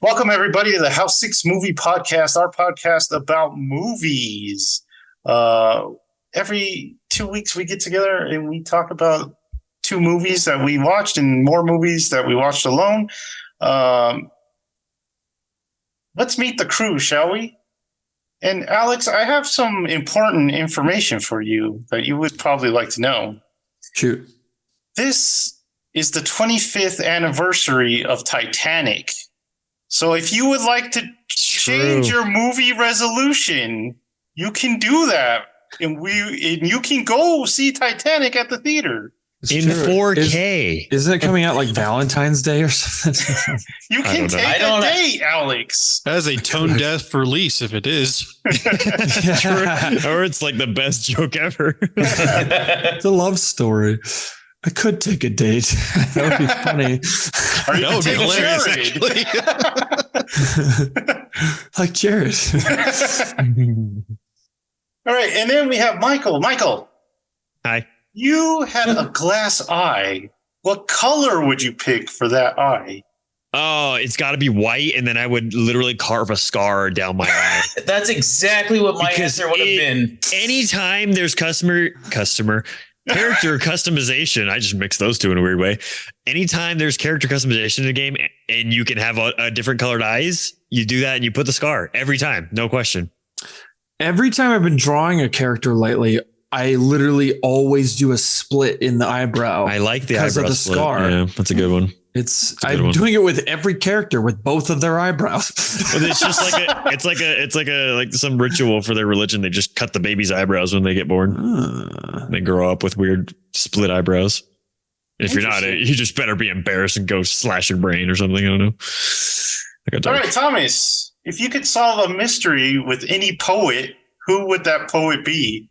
Welcome, everybody, to the House 6 Movie Podcast, our podcast about movies. Every 2 weeks, we get together and we talk about two movies that we watched and more movies that we watched alone. Let's meet the crew, shall we? And Alex, I have some important information for you that you would probably like to know. Shoot. This is the 25th anniversary of Titanic. So if you would like to change your movie resolution, you can do that. And you can go see Titanic at the theater. In 4K. Isn't it coming out like Valentine's Day or something? You can take a date, Alex. That is a tone-deaf release if it is. Or it's like the best joke ever. It's a love story. I could take a date. That would be funny. Or you can take Jared. Like Jared. All right, and then we have Michael. Michael. Hi. You had a glass eye. What color would you pick for that eye? Oh, it's got to be white, and then I would literally carve a scar down my eye. That's exactly what my answer would have been. Anytime there's character customization, I just mix those two in a weird way. Anytime there's character customization in a game and you can have a different colored eyes, you do that and you put the scar every time. No question. Every time I've been drawing a character lately, I literally always do a split in the eyebrow. I like the eyebrow because of the split. scar. Yeah, that's a good one. I'm doing it with every character with both of their eyebrows. It's just like some ritual for their religion. They just cut the baby's eyebrows when they get born. They grow up with weird split eyebrows. If you're not, you just better be embarrassed and go slash your brain or something. I don't know. All right, Thomas, if you could solve a mystery with any poet, who would that poet be?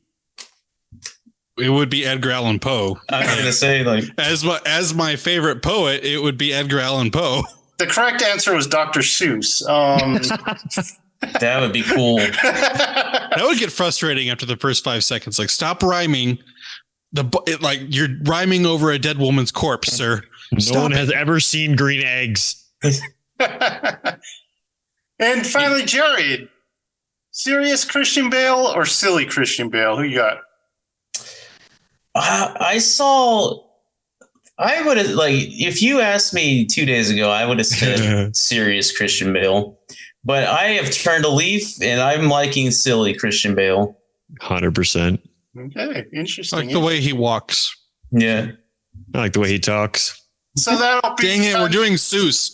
It would be Edgar Allan Poe. I was going to say, like, as my favorite poet, it would be Edgar Allan Poe. The correct answer was Dr. Seuss. That would be cool. That would get frustrating after the first 5 seconds. Like, stop rhyming. You're rhyming over a dead woman's corpse, sir. No one has ever seen green eggs. And finally, Jared, serious Christian Bale or silly Christian Bale? Who you got? I would have, like, if you asked me 2 days ago, I would have said serious Christian Bale. But I have turned a leaf and I'm liking silly Christian Bale. 100%. Okay, interesting. I like the way he walks. Yeah. I like the way he talks. So that'll be Dang it, we're doing Seuss.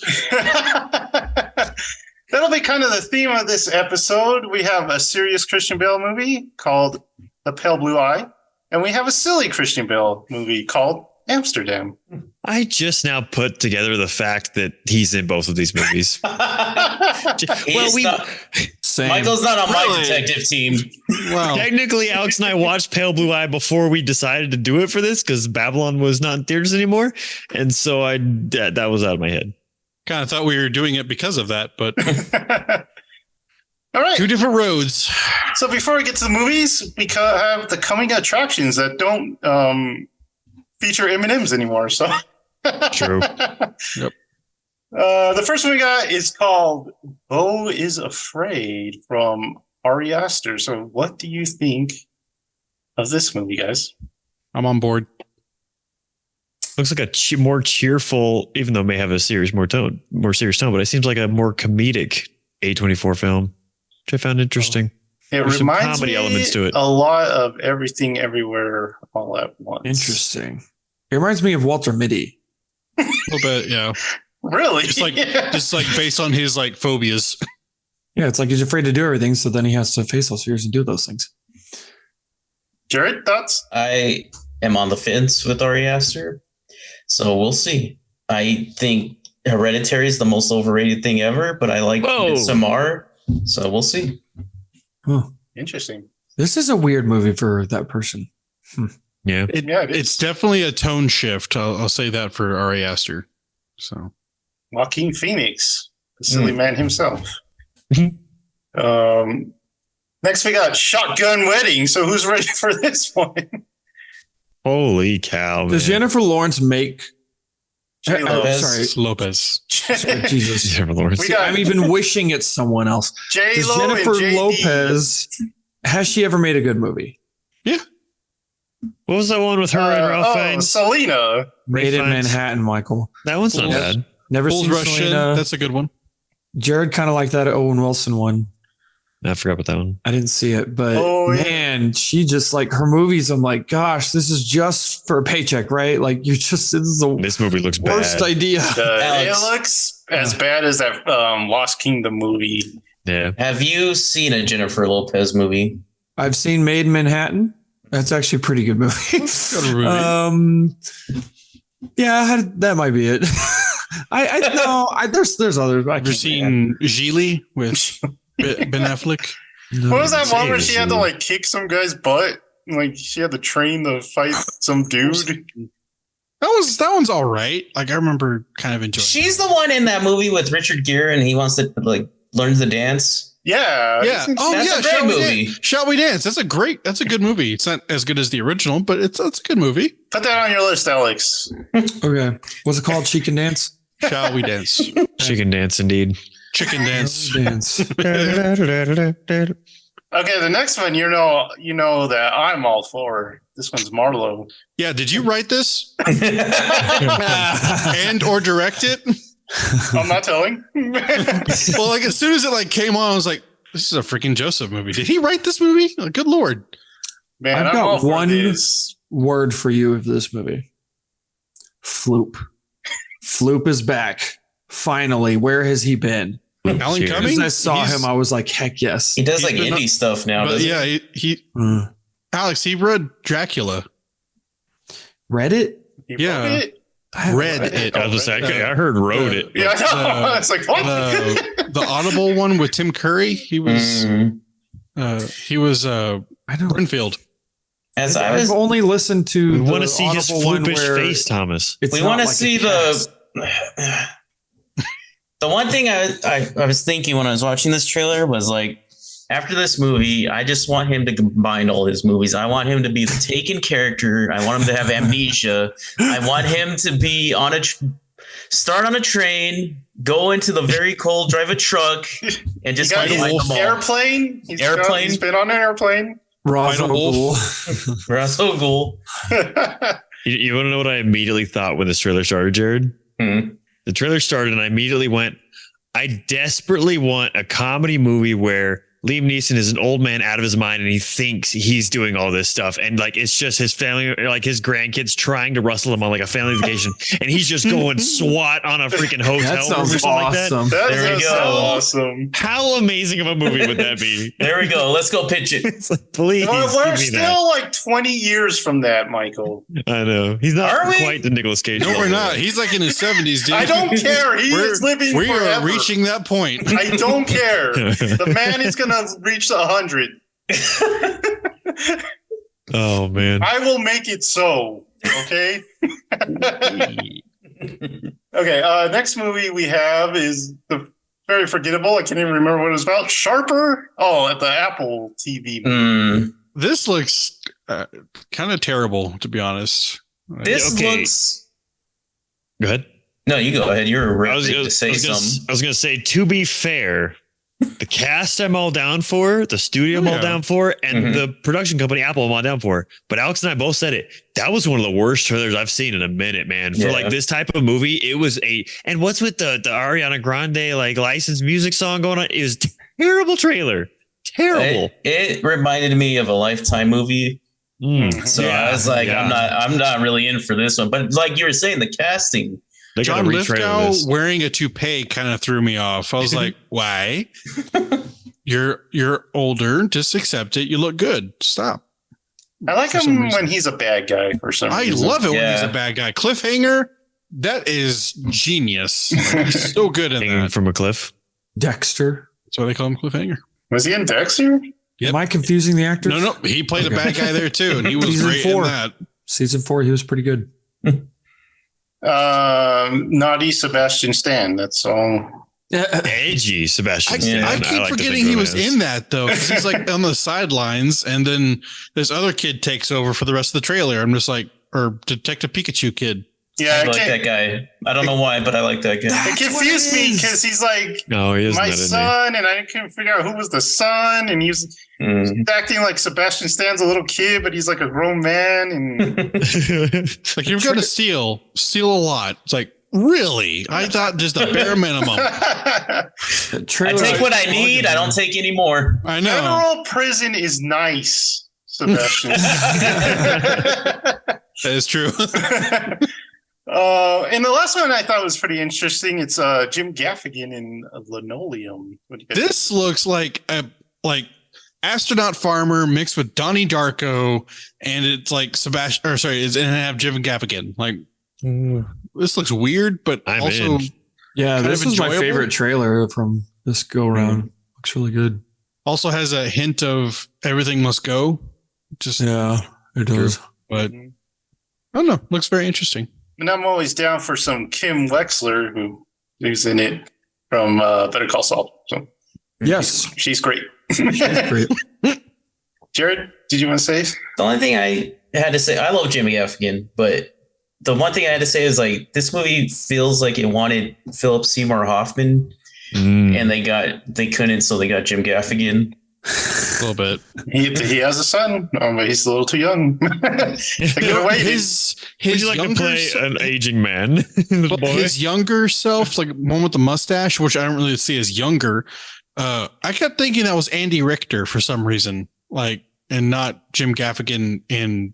That'll be kind of the theme of this episode. We have a serious Christian Bale movie called The Pale Blue Eye, and we have a silly Christian Bale movie called Amsterdam. I just now put together the fact that he's in both of these movies. Michael's not on my detective team. Wow. Technically, Alex and I watched Pale Blue Eye before we decided to do it for this because Babylon was not in theaters anymore. And so that was out of my head. Kind of thought we were doing it because of that, but all right. 2 different roads. So before we get to the movies, we have the coming attractions that don't feature M&Ms anymore. So True. Yep. The first one we got is called Beau is Afraid from Ari Aster. So what do you think of this movie, guys? I'm on board. Looks like a more cheerful, even though it may have a more serious tone, but it seems like a more comedic A24 film, which I found interesting. It reminds some comedy me elements to it. A lot of Everything Everywhere All at Once. Interesting. It reminds me of Walter Mitty. A little bit, yeah. Really? Just like based on his like phobias. Yeah, it's like he's afraid to do everything, so then he has to face those fears and do those things. Jared, thoughts? I am on the fence with Ari Aster, so we'll see. I think Hereditary is the most overrated thing ever, but I like Midsommar, so we'll see. Huh. Interesting. This is a weird movie for that person. Yeah. It's definitely a tone shift. I'll say that for Ari Aster. So Joaquin Phoenix, the silly man himself. Next, we got Shotgun Wedding. So who's ready for this one? Holy cow. Does man. Jennifer Lawrence make Lopez. Sorry. Lopez. Sorry, Jesus. Jennifer Lawrence. We got I'm even wishing it's someone else. Does J-Lo and Jennifer JD. Lopez, has she ever made a good movie? What was that one with her and Ralph Fiennes? Selena. Made in Fiennes. Manhattan, Michael. That one's not Bulls. bad. Never Bulls seen Rush In. Selena. That's a good one. Jared kind of like that Owen Wilson one. I forgot about that one. I didn't see it, but Oh, yeah. man, she just like her movies. I'm like, gosh, this is just for a paycheck, right? Like you just, this is the This movie looks worst bad. idea. It Alex. looks as bad as that Lost Kingdom movie. Yeah. Have you seen a Jennifer Lopez movie? I've seen Made in Manhattan. That's actually a pretty good movie. Good movie. Yeah, that might be it. There's others. Have you seen Gigli with Ben Affleck? What was that one where Say she had to this. like kick some guy's butt? Like she had to train to fight some dude. That one's all right. Like I remember kind of enjoying. She's the one in that movie with Richard Gere, and he wants to like learn the dance. Yeah. Yeah. Oh That's yeah. a great Shall We movie. Dance? Shall We Dance? That's a good movie. It's not as good as the original, but it's a good movie. Put that on your list, Alex. Okay. What's it called? Chicken Dance? Shall We Dance? Chicken dance, indeed. Chicken Dance. Dance. Okay, the next one, you know that I'm all for. This one's Marlowe. Yeah. Did you write this and or direct it? I'm not telling. Well, like as soon as it like came on, I was like, "This is a freaking Joseph movie." Did he write this movie? Oh, good lord! Man, I've I'm got all for one- this. Word for you of this movie. Floop. Floop is back. Finally. Where has he been? Alan Cheers. Cumming. As I saw He's- him, I was like, heck yes. He does like He's been indie stuff now. But Doesn't yeah, he Mm. Alex, he read Dracula. Read it? He Yeah. wrote it? I haven't Read read it. I was gonna say, I heard wrote it. Yeah, I know. It's like, what? The Audible one with Tim Curry. He was Mhm. I don't. Renfield. As I I've was, only listened to. We the want to see his Audible one floopish where face, Thomas. it's we not want to like a see cast. the one thing I was thinking when I was watching this trailer was like, after this movie, I just want him to combine all his movies. I want him to be the Taken character. I want him to have amnesia. I want him to be on start on a train, go into the very cold, drive a truck, and just He got find his them all. airplane. Airplane. He's been on an airplane. Ra's al Final Ghul. Russell Gould. You want to know what I immediately thought when this trailer started, Jared? Hmm. The trailer started and I immediately went, I desperately want a comedy movie where Liam Neeson is an old man out of his mind and he thinks he's doing all this stuff. And like, it's just his family, like his grandkids trying to rustle him on like a family vacation. And he's just going SWAT on a freaking hotel That room or sounds something like that. awesome. That There we does go. sound awesome. How amazing of a movie would that be? There we go. Let's go pitch it. It's like, please. We're give me still like 20 years from that, Michael. that. I know. He's not Are we? quite the Nicolas Cage. No, we're level. not. He's like in his 70s, dude. I don't care. He is living We forever. are reaching that point. I don't care. The man is going to reach the 100. Oh, man. I will make it so. Okay. Okay. Next movie we have is the very forgettable. I can't even remember what it was about. Sharper. Oh, at the Apple TV. Hmm. This looks kind of terrible, to be honest. This Okay. looks. Go ahead. No, you go ahead. You're I ready to say something. I was gonna say, to be fair, the cast I'm all down for, the studio I'm all Yeah. down for, and Mhm. the production company Apple I'm all down for. But Alex and I both said it. That was one of the worst trailers I've seen in a minute, man. For Yeah. like this type of movie, it was and what's with the Ariana Grande like licensed music song going on? It was terrible trailer. Terrible. It reminded me of a Lifetime movie. So Yeah, I was like, yeah. I'm not really in for this one. But like you were saying, the casting. They John gotta retrailer this. Lithgow wearing a toupee kind of threw me off. I was like, why? You're older. Just accept it. You look good. Stop. I like For some him reason. when he's a bad guy for some I reason. love it when Yeah. he's a bad guy. Cliffhanger, that is genius. Like, he's so good in Hanging that. from a cliff. Dexter. That's why they call him Cliffhanger. Was he in Dexter? Yep. Am I confusing the actors? No, he played Okay. a bad guy there too, and he was Season great 4. in that. Season 4, he was pretty good. Naughty Sebastian Stan. That's all. Edgy Sebastian I Stan. keep like to forgetting think he of him was as. in that though, because he's like on the sidelines, and then this other kid takes over for the rest of the trailer. I'm just like, or Detective Pikachu kid. Yeah, I like that guy. I don't know why, but I like that guy. it confused me because he's like No, he is my not, isn't son, and I couldn't figure out who was the son, and he's acting like Sebastian Stan's a little kid, but he's like a grown man. And he? Like you've got to steal a lot. It's like, really? I thought just the bare minimum. I take what I need. I don't take any more. I know. Federal prison is nice, Sebastian. That is true. And the last one I thought was pretty interesting. It's Jim Gaffigan in Linoleum. What do you guys This looks like a astronaut farmer mixed with Donnie Darko, and it's like Sebastian, or sorry, and have Jim Gaffigan. Like this looks weird, but I'm also in. Yeah, kind this of is my enjoyable. favorite trailer from this go round. Looks really good. also has a hint of everything must go. Just Yeah, it does. but I don't know. Looks very interesting. And I'm always down for some Kim Wexler, who's in it from Better Call Saul. So Yes, she's great. great. Jared, did you want to say? The only thing I had to say, I love Jimmy Gaffigan, but the one thing I had to say is like this movie feels like it wanted Philip Seymour Hoffman, and they couldn't, so they got Jim Gaffigan. A little bit. He has a son, but he's a little too young. His Would you like to younger play se- an aging man? The boy? his younger self, like one with the mustache, which I don't really see as younger. I kept thinking that was Andy Richter for some reason, like, and not Jim Gaffigan in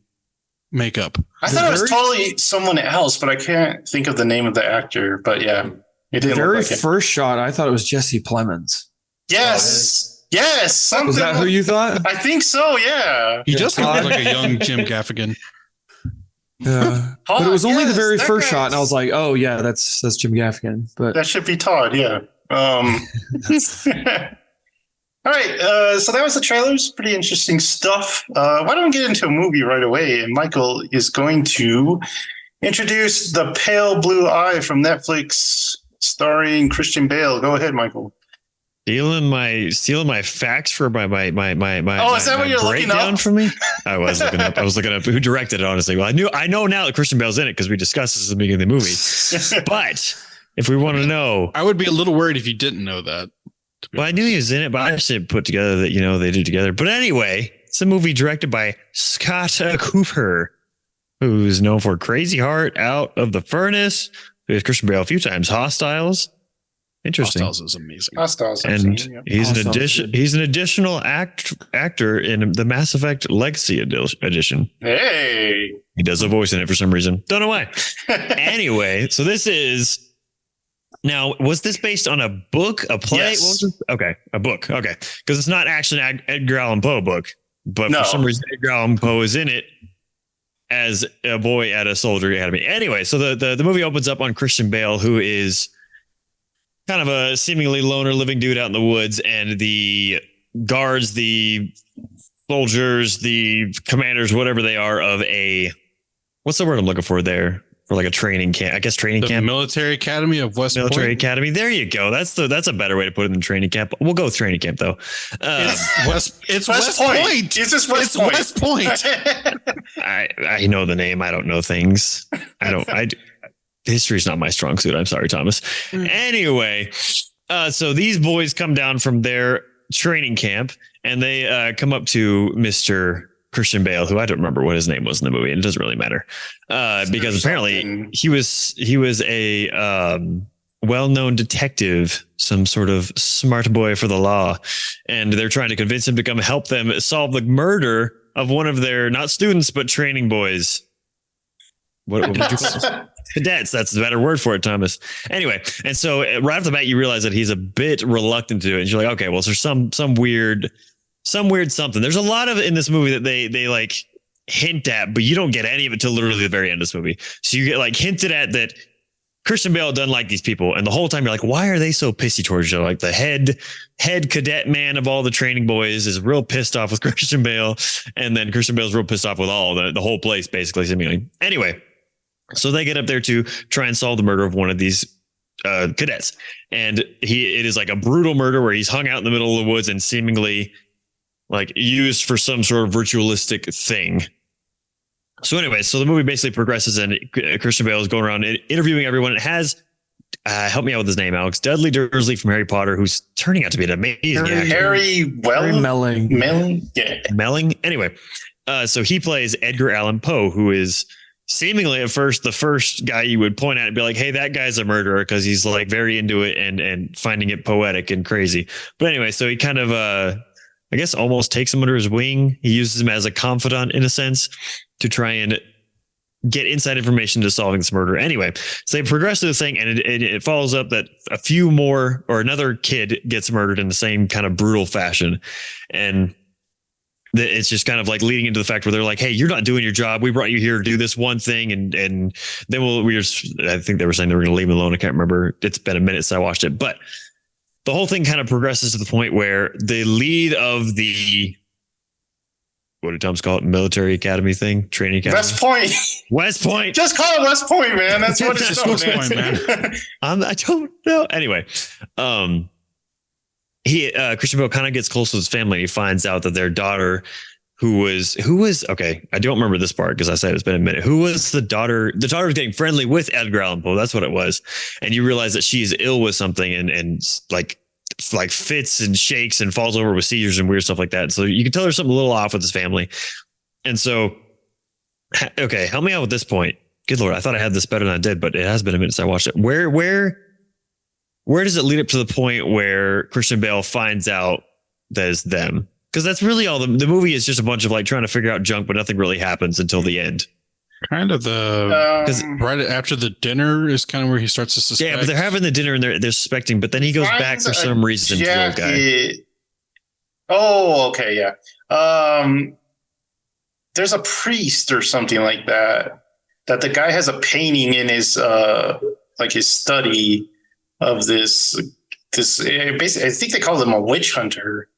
makeup. I thought it was totally someone else, but I can't think of the name of the actor. But yeah, it The didn't very look like him. first shot, I thought it was Jesse Plemons. Yes, yes. Something Was that who you thought? I think so. Yeah. He does look Todd? like a young Jim Gaffigan. Yeah, but it was only the yes, very that first guy's- shot, and I was like, "Oh yeah, that's Jim Gaffigan." But That should be Todd. Yeah. All right. So that was the trailers. Pretty interesting stuff. Why don't we get into a movie right away? And Michael is going to introduce The Pale Blue Eye from Netflix, starring Christian Bale. Go ahead, Michael. Stealing my facts for my Oh, is that what you're looking breakdown up? for me? I was looking up. I was looking up who directed it. Honestly, well, I know now that Christian Bale's in it because we discussed this at the beginning of the movie. But if we want to know, I would be a little worried if you didn't know that. to be well, I knew he was in it, but I just didn't put together that they do together. But anyway, it's a movie directed by Scott Cooper, who's known for Crazy Heart, Out of the Furnace, who has Christian Bale a few times, Hostiles. Interesting. Hostiles is amazing. Hostiles. I've And seen, yeah. he's Awesome. he's an additional actor in the Mass Effect Legacy edition. Hey. He does a voice in it for some reason. Don't know why. Anyway, so this is now, was this based on a book, a play? Yes. What was this? Okay, a book. Okay. Because it's not actually an Edgar Allan Poe book, but No. for some reason Edgar Allan Poe is in it as a boy at a soldier academy. Anyway, so the movie opens up on Christian Bale, who is kind of a seemingly loner living dude out in the woods, and the guards, the soldiers, the commanders, whatever they are, of a, what's the word I'm looking for there? For like a training camp, I guess training The camp, Military Academy of West military Point. academy. There you go. That's a better way to put it than training camp. We'll go with training camp though. It's West Point. It's just West It's Point. West Point. I know the name. I don't know things. History's not my strong suit. I'm sorry, Thomas. Anyway, so these boys come down from their training camp and they come up to Mr. Christian Bale, who I don't remember what his name was in the movie, and it doesn't really matter because apparently something. he was a well-known detective, some sort of smart boy for the law, and they're trying to convince him to come help them solve the murder of one of their not students but training boys. What would you call it? Cadets. That's the better word for it, Thomas. Anyway, and so right off the bat, you realize that he's a bit reluctant to do it. And you're like, okay, well, there's some weird something. There's a lot of it in this movie that they like hint at, but you don't get any of it till literally the very end of this movie. So you get like hinted at that Christian Bale doesn't like these people, and the whole time you're like, why are they so pissy towards you? Like the head cadet man of all the training boys is real pissed off with Christian Bale, and then Christian Bale's real pissed off with all the whole place, basically, seemingly. Anyway. So they get up there to try and solve the murder of one of these cadets. And it is like a brutal murder where he's hung out in the middle of the woods and seemingly like used for some sort of ritualistic thing. So anyway, so the movie basically progresses, and Christian Bale is going around interviewing everyone. It has, help me out with his name, Alex, Dudley Dursley from Harry Potter, who's turning out to be an amazing actor. Harry Melling. Yeah. Melling. Anyway, so he plays Edgar Allan Poe, who is seemingly at first the first guy you would point at and be like, hey, that guy's a murderer, because he's like very into it and finding it poetic and crazy. But anyway, so he kind of, I guess, almost takes him under his wing. He uses him as a confidant in a sense to try and get inside information to solving this murder. Anyway, so they progress to the thing, and it follows up that a few more, or another kid gets murdered in the same kind of brutal fashion. And it's just kind of like leading into the fact where they're like, hey, you're not doing your job. We brought you here to do this one thing. And then I think they were saying they were going to leave him alone. I can't remember. It's been a minute since I watched it, but the whole thing kind of progresses to the point where the lead of the, what did Tom's call it? Military academy thing, training academy. West Point. West Point. Just call it West Point, man. That's what it's West known Point, as. man. I don't know. Anyway, Christian Bale kind of gets close to his family. He finds out that their daughter, who was okay, I don't remember this part because I said it's been a minute. Who was the daughter? The daughter was getting friendly with Edgar Allan Poe. That's what it was. And you realize that she's ill with something and like fits and shakes and falls over with seizures and weird stuff like that. So you can tell there's something a little off with his family. And so, okay, help me out with this point. Good Lord, I thought I had this better than I did, but it has been a minute since I watched it. Where does it lead up to the point where Christian Bale finds out that it's them? Because that's really all the movie is, just a bunch of like trying to figure out junk, but nothing really happens until the end. Kind of because right after the dinner is kind of where he starts to suspect. Yeah, but they're having the dinner and they're suspecting, but then he goes back for some reason to the old guy. Oh, okay, yeah. There's a priest or something like that the guy has a painting in his like his study of this basically, I think they called him a witch hunter.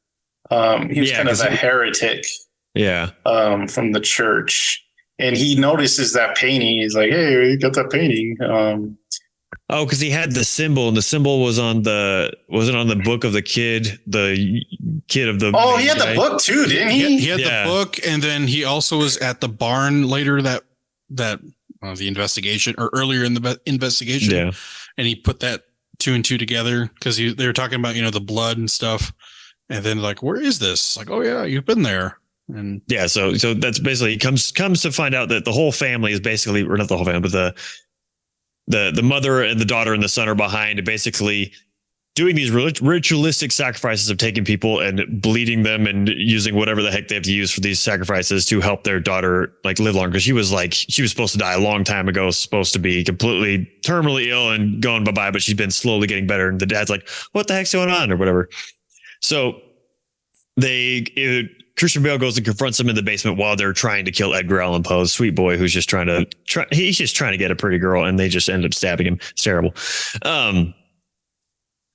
He was kind of a heretic. Yeah. From the church. And he notices that painting. He's like, hey, you got that painting. Oh, because he had the symbol, and the symbol wasn't on the book of the kid of the. Oh, he had the book too, didn't he? He had the book, and then he also was at the barn later that the investigation, or earlier in the investigation. Yeah. And he put that 2 and 2 together because they were talking about, the blood and stuff. And then like, where is this? Like, oh yeah, you've been there. And yeah, so that's basically, he comes to find out that the whole family is basically, or not the whole family, but the mother and the daughter and the son are behind basically doing these ritualistic sacrifices of taking people and bleeding them and using whatever the heck they have to use for these sacrifices to help their daughter like live longer. Because she was supposed to die a long time ago, supposed to be completely terminally ill and going bye-bye, but she's been slowly getting better. And the dad's like, what the heck's going on or whatever. So Christian Bale goes and confronts him in the basement while they're trying to kill Edgar Allan Poe, sweet boy who's just he's just trying to get a pretty girl, and they just end up stabbing him. It's terrible.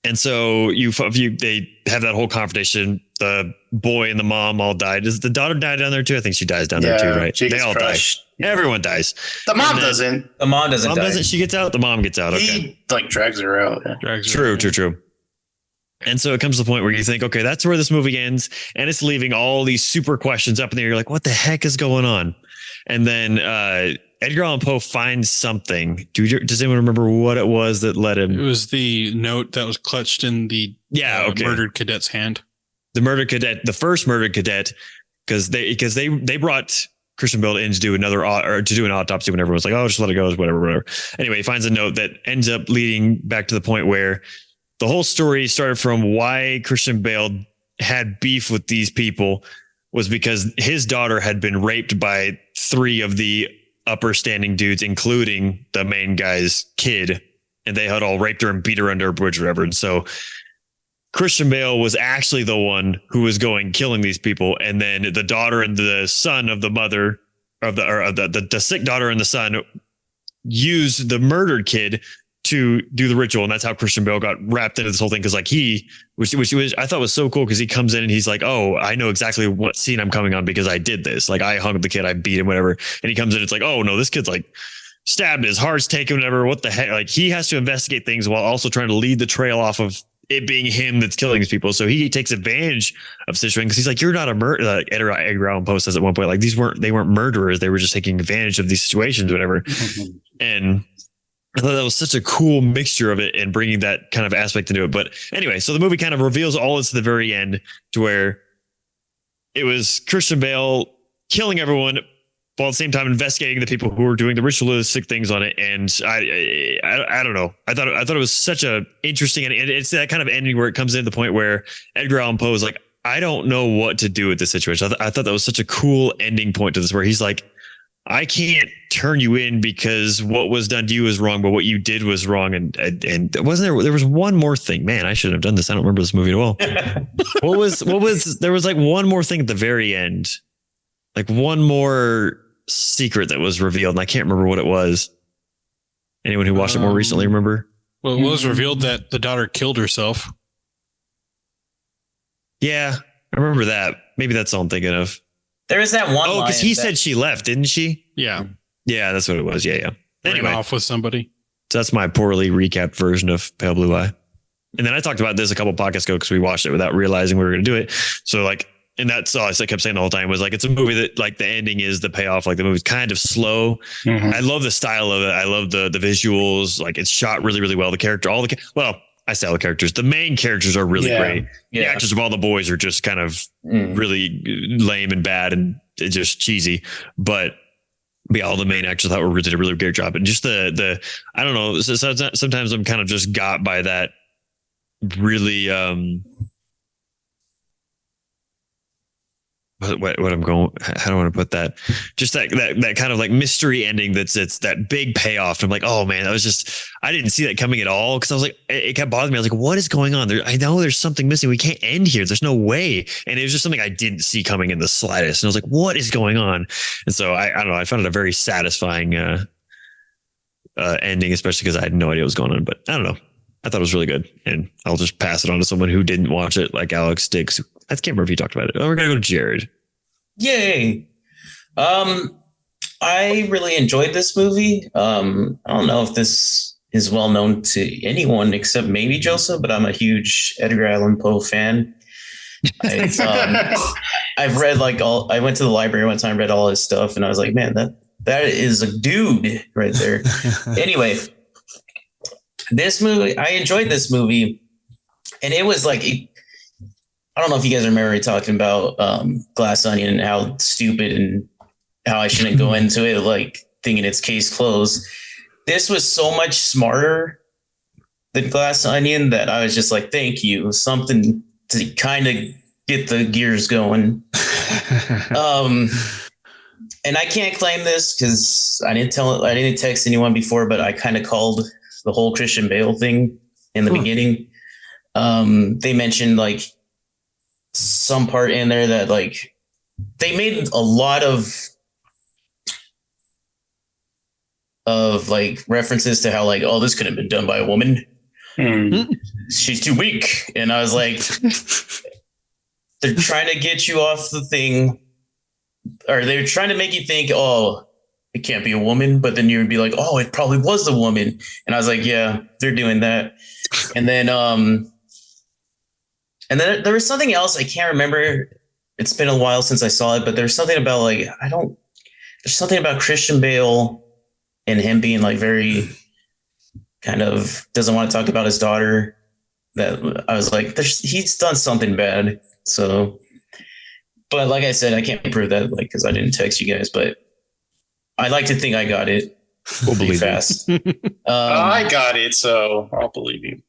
And so they have that whole confrontation. The boy and the mom all died. Does the daughter die down there too? I think she dies down there too, right? They all die. Yeah. Everyone dies. The mom doesn't. The mom doesn't. Mom doesn't. She gets out. The mom gets out. Okay. He drags her out. Yeah. True. And so it comes to the point where you think, okay, that's where this movie ends, and it's leaving all these super questions up in the air. You're like, what the heck is going on? And then Edgar Allan Poe finds something. Does anyone remember what it was that led him? It was the note that was clutched in the murdered cadet's hand. The murdered cadet, the first murdered cadet, because they brought Christian Bale in to do an autopsy when everyone was like, oh, just let it go, whatever. Anyway, he finds a note that ends up leading back to the point where the whole story started from why Christian Bale had beef with these people was because his daughter had been raped by 3 of the upper standing dudes, including the main guy's kid. And they had all raped her and beat her under a bridge or whatever. And so Christian Bale was actually the one who was killing these people. And then the daughter and the son of the mother of the sick daughter and the son used the murdered kid to do the ritual. And that's how Christian Bale got wrapped into this whole thing. Cause like which I thought was so cool. Cause he comes in and he's like, oh, I know exactly what scene I'm coming on because I did this. Like I hung the kid, I beat him, whatever. And he comes in, it's like, oh no, this kid's like stabbed, his heart's taken, whatever. What the heck? Like he has to investigate things while also trying to lead the trail off of it being him that's killing these people. So he takes advantage of situation because he's like, you're not a murderer. Like Edgar Allan Poe says at one point, like they weren't murderers. They were just taking advantage of these situations, whatever. And I thought that was such a cool mixture of it and bringing that kind of aspect into it. But anyway, so the movie kind of reveals all this at the very end to where it was Christian Bale killing everyone while at the same time investigating the people who were doing the ritualistic things on it. And I don't know. I thought it was such a interesting, and it's that kind of ending where it comes in the point where Edgar Allan Poe is like, I don't know what to do with this situation. I thought that was such a cool ending point to this, where he's like, I can't turn you in because what was done to you is wrong, but what you did was wrong. And wasn't there was one more thing, man, I shouldn't have done this. I don't remember this movie at all. what was, there was like one more thing at the very end, like one more secret that was revealed. And I can't remember what it was. Anyone who watched it more recently, remember? Well, it was revealed that the daughter killed herself. Yeah, I remember that. Maybe that's all I'm thinking of. There is that one. Oh, because he said she left, didn't she? Yeah. Yeah, that's what it was. Yeah. Ran Anyway, off with somebody. so that's my poorly recapped version of Pale Blue Eye. And then I talked about this a couple podcasts ago because we watched it without realizing we were going to do it. So like, and that's all I kept saying the whole time was like, it's a movie that like the ending is the payoff. Like the movie's kind of slow. I love the style of it. I love the visuals. Like it's shot really, really well. The character, I say all the characters. The main characters are really great. The actors of all the boys are just kind of really lame and bad and just cheesy. But yeah, all the main actors I thought did a really great job. And just the I don't know. Sometimes I'm kind of just got by that really what I'm going, how do I want to put that? Just that kind of like mystery ending. It's that big payoff. I'm like, oh man, I didn't see that coming at all. Cause I was like, it kept bothering me. I was like, what is going on there? I know there's something missing. We can't end here. There's no way. And it was just something I didn't see coming in the slightest. And I was like, what is going on? And so I don't know. I found it a very satisfying ending, especially because I had no idea what was going on, but I don't know. I thought it was really good, and I'll just pass it on to someone who didn't watch it, like Alex Diggs. I can't remember if you talked about it. Oh, we're gonna go to Jared. Yay! I really enjoyed this movie. I don't know if this is well known to anyone except maybe Joseph, but I'm a huge Edgar Allan Poe fan. I've read I went to the library one time, read all his stuff, and I was like, man, that is a dude right there. Anyway. This movie, I enjoyed this movie, and it was like, I don't know if you guys remember me talking about Glass Onion and how stupid and how I shouldn't go into it, like thinking it's case closed. This was so much smarter than Glass Onion that I was just like, thank you, something to kind of get the gears going. And I can't claim this because I didn't text anyone before, but I kind of called the whole Christian Bale thing in the beginning. They mentioned like some part in there that like they made a lot of like references to how like, oh, this could have been done by a woman. She's too weak. And I was like, they're trying to get you off the thing, or they're trying to make you think, oh, it can't be a woman, but then you would be like, oh, it probably was the woman. And I was like, yeah, they're doing that. And then there was something else. I can't remember. It's been a while since I saw it, but there's something about like, there's something about Christian Bale and him being like very kind of doesn't want to talk about his daughter, that I was like, he's done something bad. So, but like I said, I can't prove that like, cause I didn't text you guys, but I like to think I got it. We'll believe fast. I got it, so I'll believe you.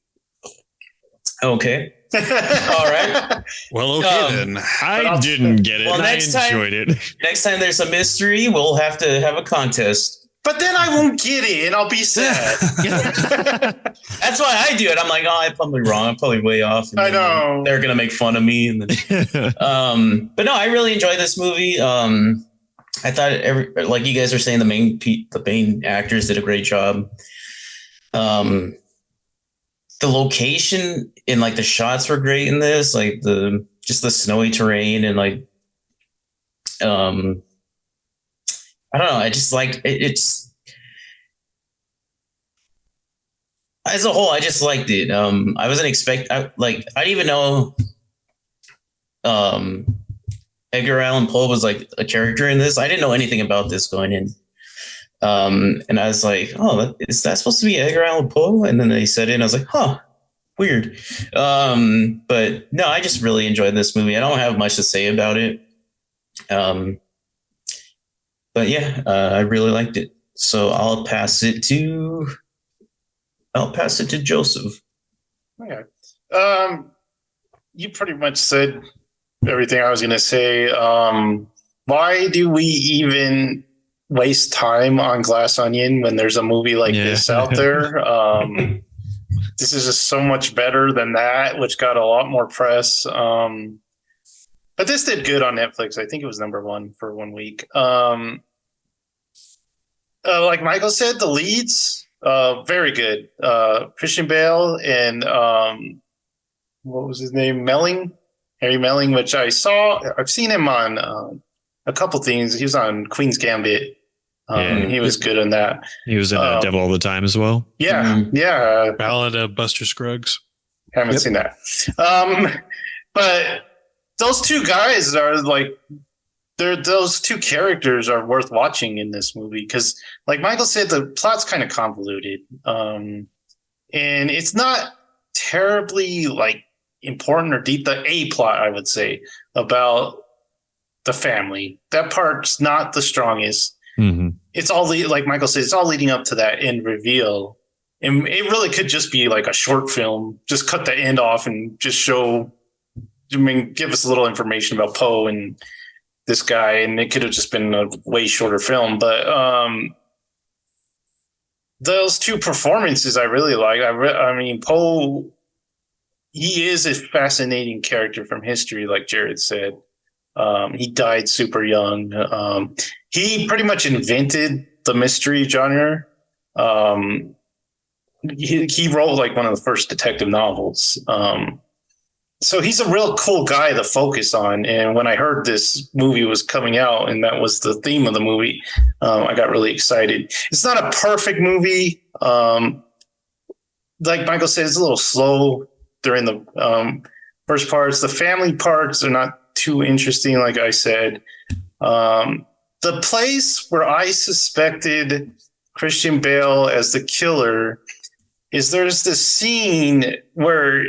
Okay. All right. Well, okay then. I didn't get it. Well, I enjoyed it. Next time there's a mystery, we'll have to have a contest. But then I won't get it, and I'll be sad. That's why I do it. I'm like, oh, I'm probably wrong. I'm probably way off. I know. They're gonna make fun of me. And then, but no, I really enjoyed this movie. I thought like you guys were saying, the main actors did a great job. The location and like the shots were great in this, like the snowy terrain and like, I don't know. I just liked it. as a whole, I just liked it. I wasn't I didn't even know um Edgar Allan Poe was like a character in this. I didn't know anything about this going in. And I was like, oh, is that supposed to be Edgar Allan Poe? And then they said it, and I was like, huh, weird. But no, I just really enjoyed this movie. I don't have much to say about it. But yeah, I really liked it. So I'll pass it to Joseph. Okay. You pretty much said everything I was going to say. Why do we even waste time on Glass Onion when there's a movie like this out there? This is just so much better than that, which got a lot more press. But this did good on Netflix. I think it was #1 for 1 week. Like Michael said, the leads, very good. Christian Bale and what was his name? Harry Melling, which I've seen him on a couple things. He was on Queen's Gambit. He was good in that. He was in Devil All the Time as well. Yeah, yeah. Ballad of Buster Scruggs. Haven't seen that. But those two guys are like, those two characters are worth watching in this movie because, like Michael said, the plot's kind of convoluted, and it's not terribly like important or deep. The A plot, I would say, about the family, that part's not the strongest. Mm-hmm. It's all like Michael said, it's all leading up to that end reveal, and it really could just be like a short film. Just cut the end off and just show. I mean, give us a little information about Poe and this guy, and it could have just been a way shorter film. But those two performances I really like. I mean, Poe, he is a fascinating character from history, like Jared said. He died super young. He pretty much invented the mystery genre. He wrote like one of the first detective novels. So he's a real cool guy to focus on. And when I heard this movie was coming out and that was the theme of the movie, I got really excited. It's not a perfect movie. Like Michael said, it's a little slow during the first parts. The family parts are not too interesting, like I said. The place where I suspected Christian Bale as the killer is there's this scene where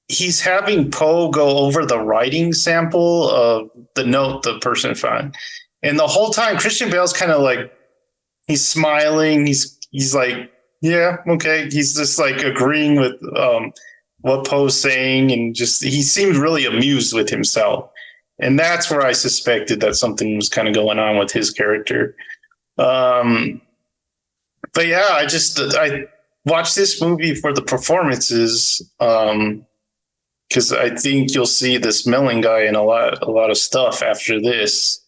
he's having Poe go over the writing sample of the note the person found. And the whole time Christian Bale's kind of like, he's smiling. He's like, yeah, okay. He's just like agreeing with what Poe's saying. And just, he seemed really amused with himself. And that's where I suspected that something was kind of going on with his character. But yeah, I watched this movie for the performances. Because I think you'll see this Melling guy in a lot of stuff after this.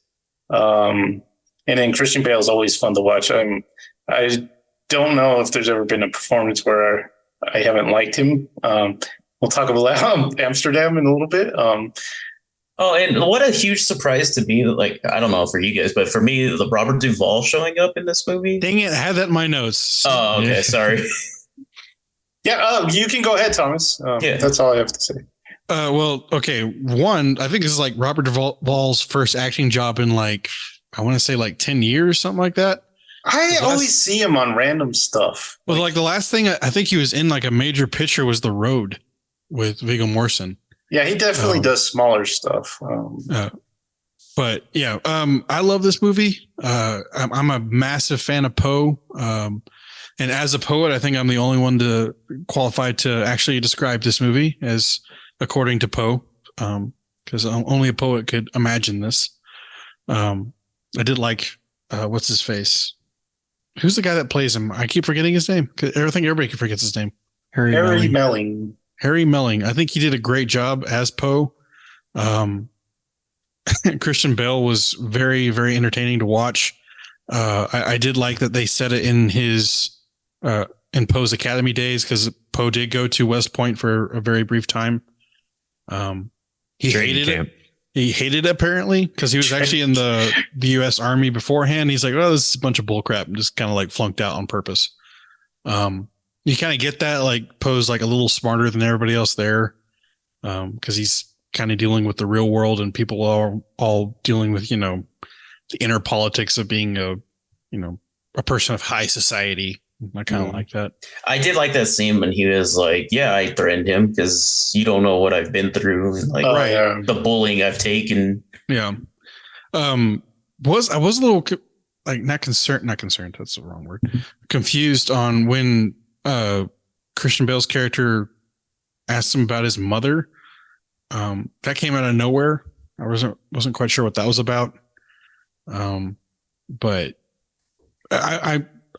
And then Christian Bale is always fun to watch. I don't know if there's ever been a performance where I haven't liked him. We'll talk about Amsterdam in a little bit. Oh, and what a huge surprise to me, like, I don't know for you guys, but for me, the Robert Duvall showing up in this movie. Dang it, I had that in my notes. Oh, okay, sorry. Yeah, you can go ahead, Thomas. Yeah. That's all I have to say. Well, okay. One, I think this is like Robert Duvall's first acting job in like, I want to say like 10 years, something like that. I always see him on random stuff. Well, like the last thing I think he was in like a major picture was The Road with Viggo Mortensen. Yeah, he definitely does smaller stuff. But yeah, I love this movie. I'm a massive fan of Poe. And as a poet, I think I'm the only one to qualified to actually describe this movie as according to Poe, because only a poet could imagine this. I did like, what's his face? Who's the guy that plays him? I keep forgetting his name. I think everybody forgets his name. Harry Melling. Harry Melling. I think he did a great job as Poe. Christian Bale was very, very entertaining to watch. I did like that they said it in his in Poe's Academy days, because Poe did go to West Point for a very brief time. He hated it. He hated it apparently because he was actually in the U.S. Army beforehand. He's like, oh, this is a bunch of bullcrap, and just kind of like flunked out on purpose. You kind of get that, like Poe's like a little smarter than everybody else there, because he's kind of dealing with the real world, and people are all dealing with, you know, the inner politics of being a, you know, a person of high society. I kind of like that. I did like that scene when he was like, "Yeah, I threatened him because you don't know what I've been through, and like the bullying I've taken." Yeah. I was a little like not concerned. That's the wrong word. Confused on when Christian Bale's character asked him about his mother. That came out of nowhere. I wasn't quite sure what that was about. But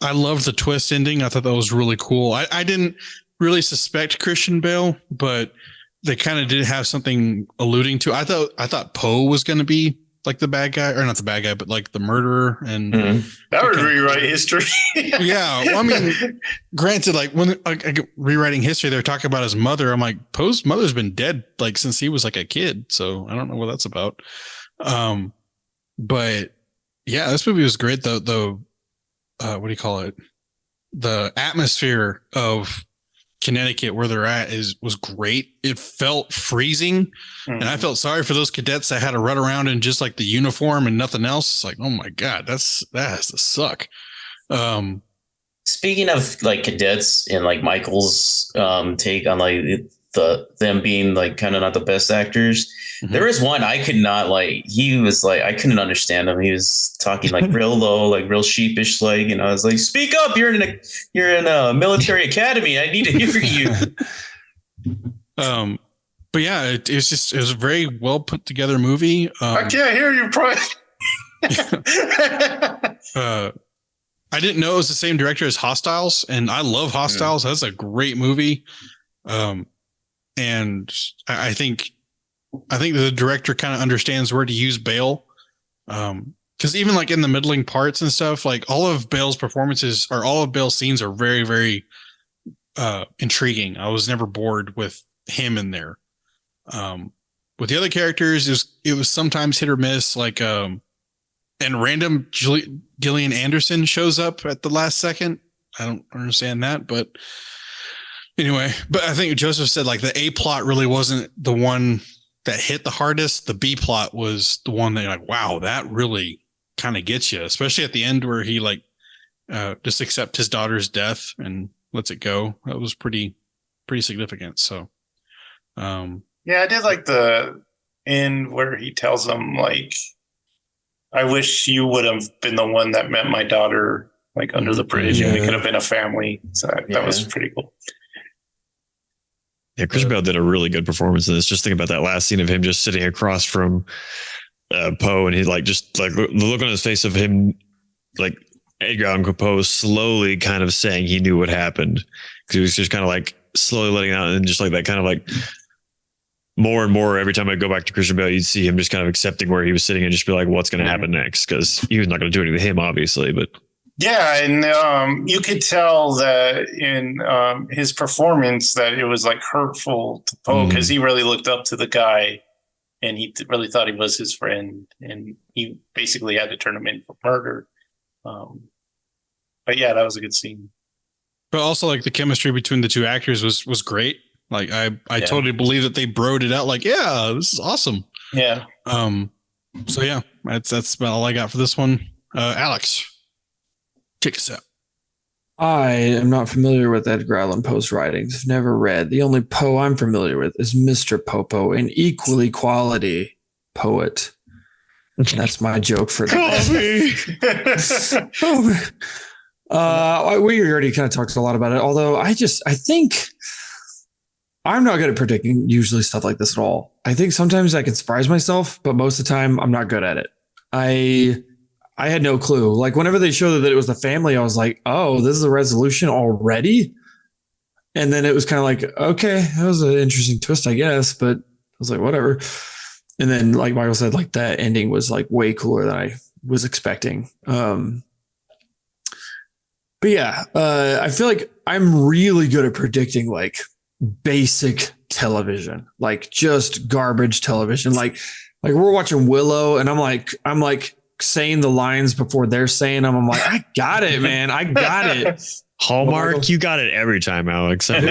I loved the twist ending. I thought that was really cool. I didn't really suspect Christian Bale, but they kind of did have something alluding to. I thought Poe was going to be like the bad guy, or not the bad guy, but like the murderer. And that would rewrite history. Yeah. Well, I mean, granted, like when rewriting history, they're talking about his mother. I'm like, Poe's mother's been dead like since he was like a kid. So I don't know what that's about. But yeah, this movie was great. The what do you call it? The atmosphere of Connecticut where they're at was great. It felt freezing, and I felt sorry for those cadets that had to run around in just like the uniform and nothing else. It's like, oh my god, that has to suck. Speaking of like cadets and like Michael's take on like them being like kind of not the best actors, there was one I could not like. He was like, I couldn't understand him. He was talking like real low, like real sheepish, like, and I was like, "Speak up! You're in a military academy. I need to hear you." But yeah, it was a very well put together movie. I can't hear you, Brian. I didn't know it was the same director as Hostiles, and I love Hostiles. That's a great movie. And I think the director kind of understands where to use Bale. Because even like in the middling parts and stuff, like all of Bale's performances or all of Bale's scenes are very, very intriguing. I was never bored with him in there. With the other characters, it was sometimes hit or miss. Like, and random Gillian Anderson shows up at the last second. I don't understand that, but anyway. But I think Joseph said like the A plot really wasn't the one that hit the hardest. The B plot was the one that you're like, wow, that really kind of gets you, especially at the end where he like just accept his daughter's death and lets it go. That was pretty significant. So, yeah, I did like the end where he tells him like, "I wish you would have been the one that met my daughter like under the bridge, and we could have been a family." So that was pretty cool. Yeah, Christian Bale did a really good performance in this. Just think about that last scene of him just sitting across from Poe, and he like just like the look on his face of him, like Edgar Allan Poe slowly kind of saying he knew what happened, because he was just kind of like slowly letting it out, and just like that kind of like more and more every time I go back to Christian Bale, you'd see him just kind of accepting where he was sitting and just be like, what's going to happen next? Because he was not going to do anything to him, obviously, but. Yeah, and you could tell that in his performance that it was like hurtful to Poe, because he really looked up to the guy, and he really thought he was his friend, and he basically had to turn him in for murder. But yeah, that was a good scene. But also like the chemistry between the two actors was great. Like I totally believe that they broed it out. Like, yeah, this is awesome. Yeah. So yeah, that's about all I got for this one. Alex, take us out. I am not familiar with Edgar Allan Poe's writings. I've never read. The only Poe I'm familiar with is Mr. Popo, an equally quality poet. And that's my joke for that. We already kind of talked a lot about it. Although I think I'm not good at predicting usually stuff like this at all. I think sometimes I can surprise myself, but most of the time I'm not good at it. I had no clue. Like whenever they showed that it was the family, I was like, oh, this is a resolution already. And then it was kind of like, okay, that was an interesting twist, I guess. But I was like, whatever. And then like Michael said, like that ending was like way cooler than I was expecting. But yeah, I feel like I'm really good at predicting like basic television, like just garbage television. Like we're watching Willow and I'm like saying the lines before they're saying them. I'm like, I got it, man. I got it. Hallmark, Michael? you got it every time, Alex. I do.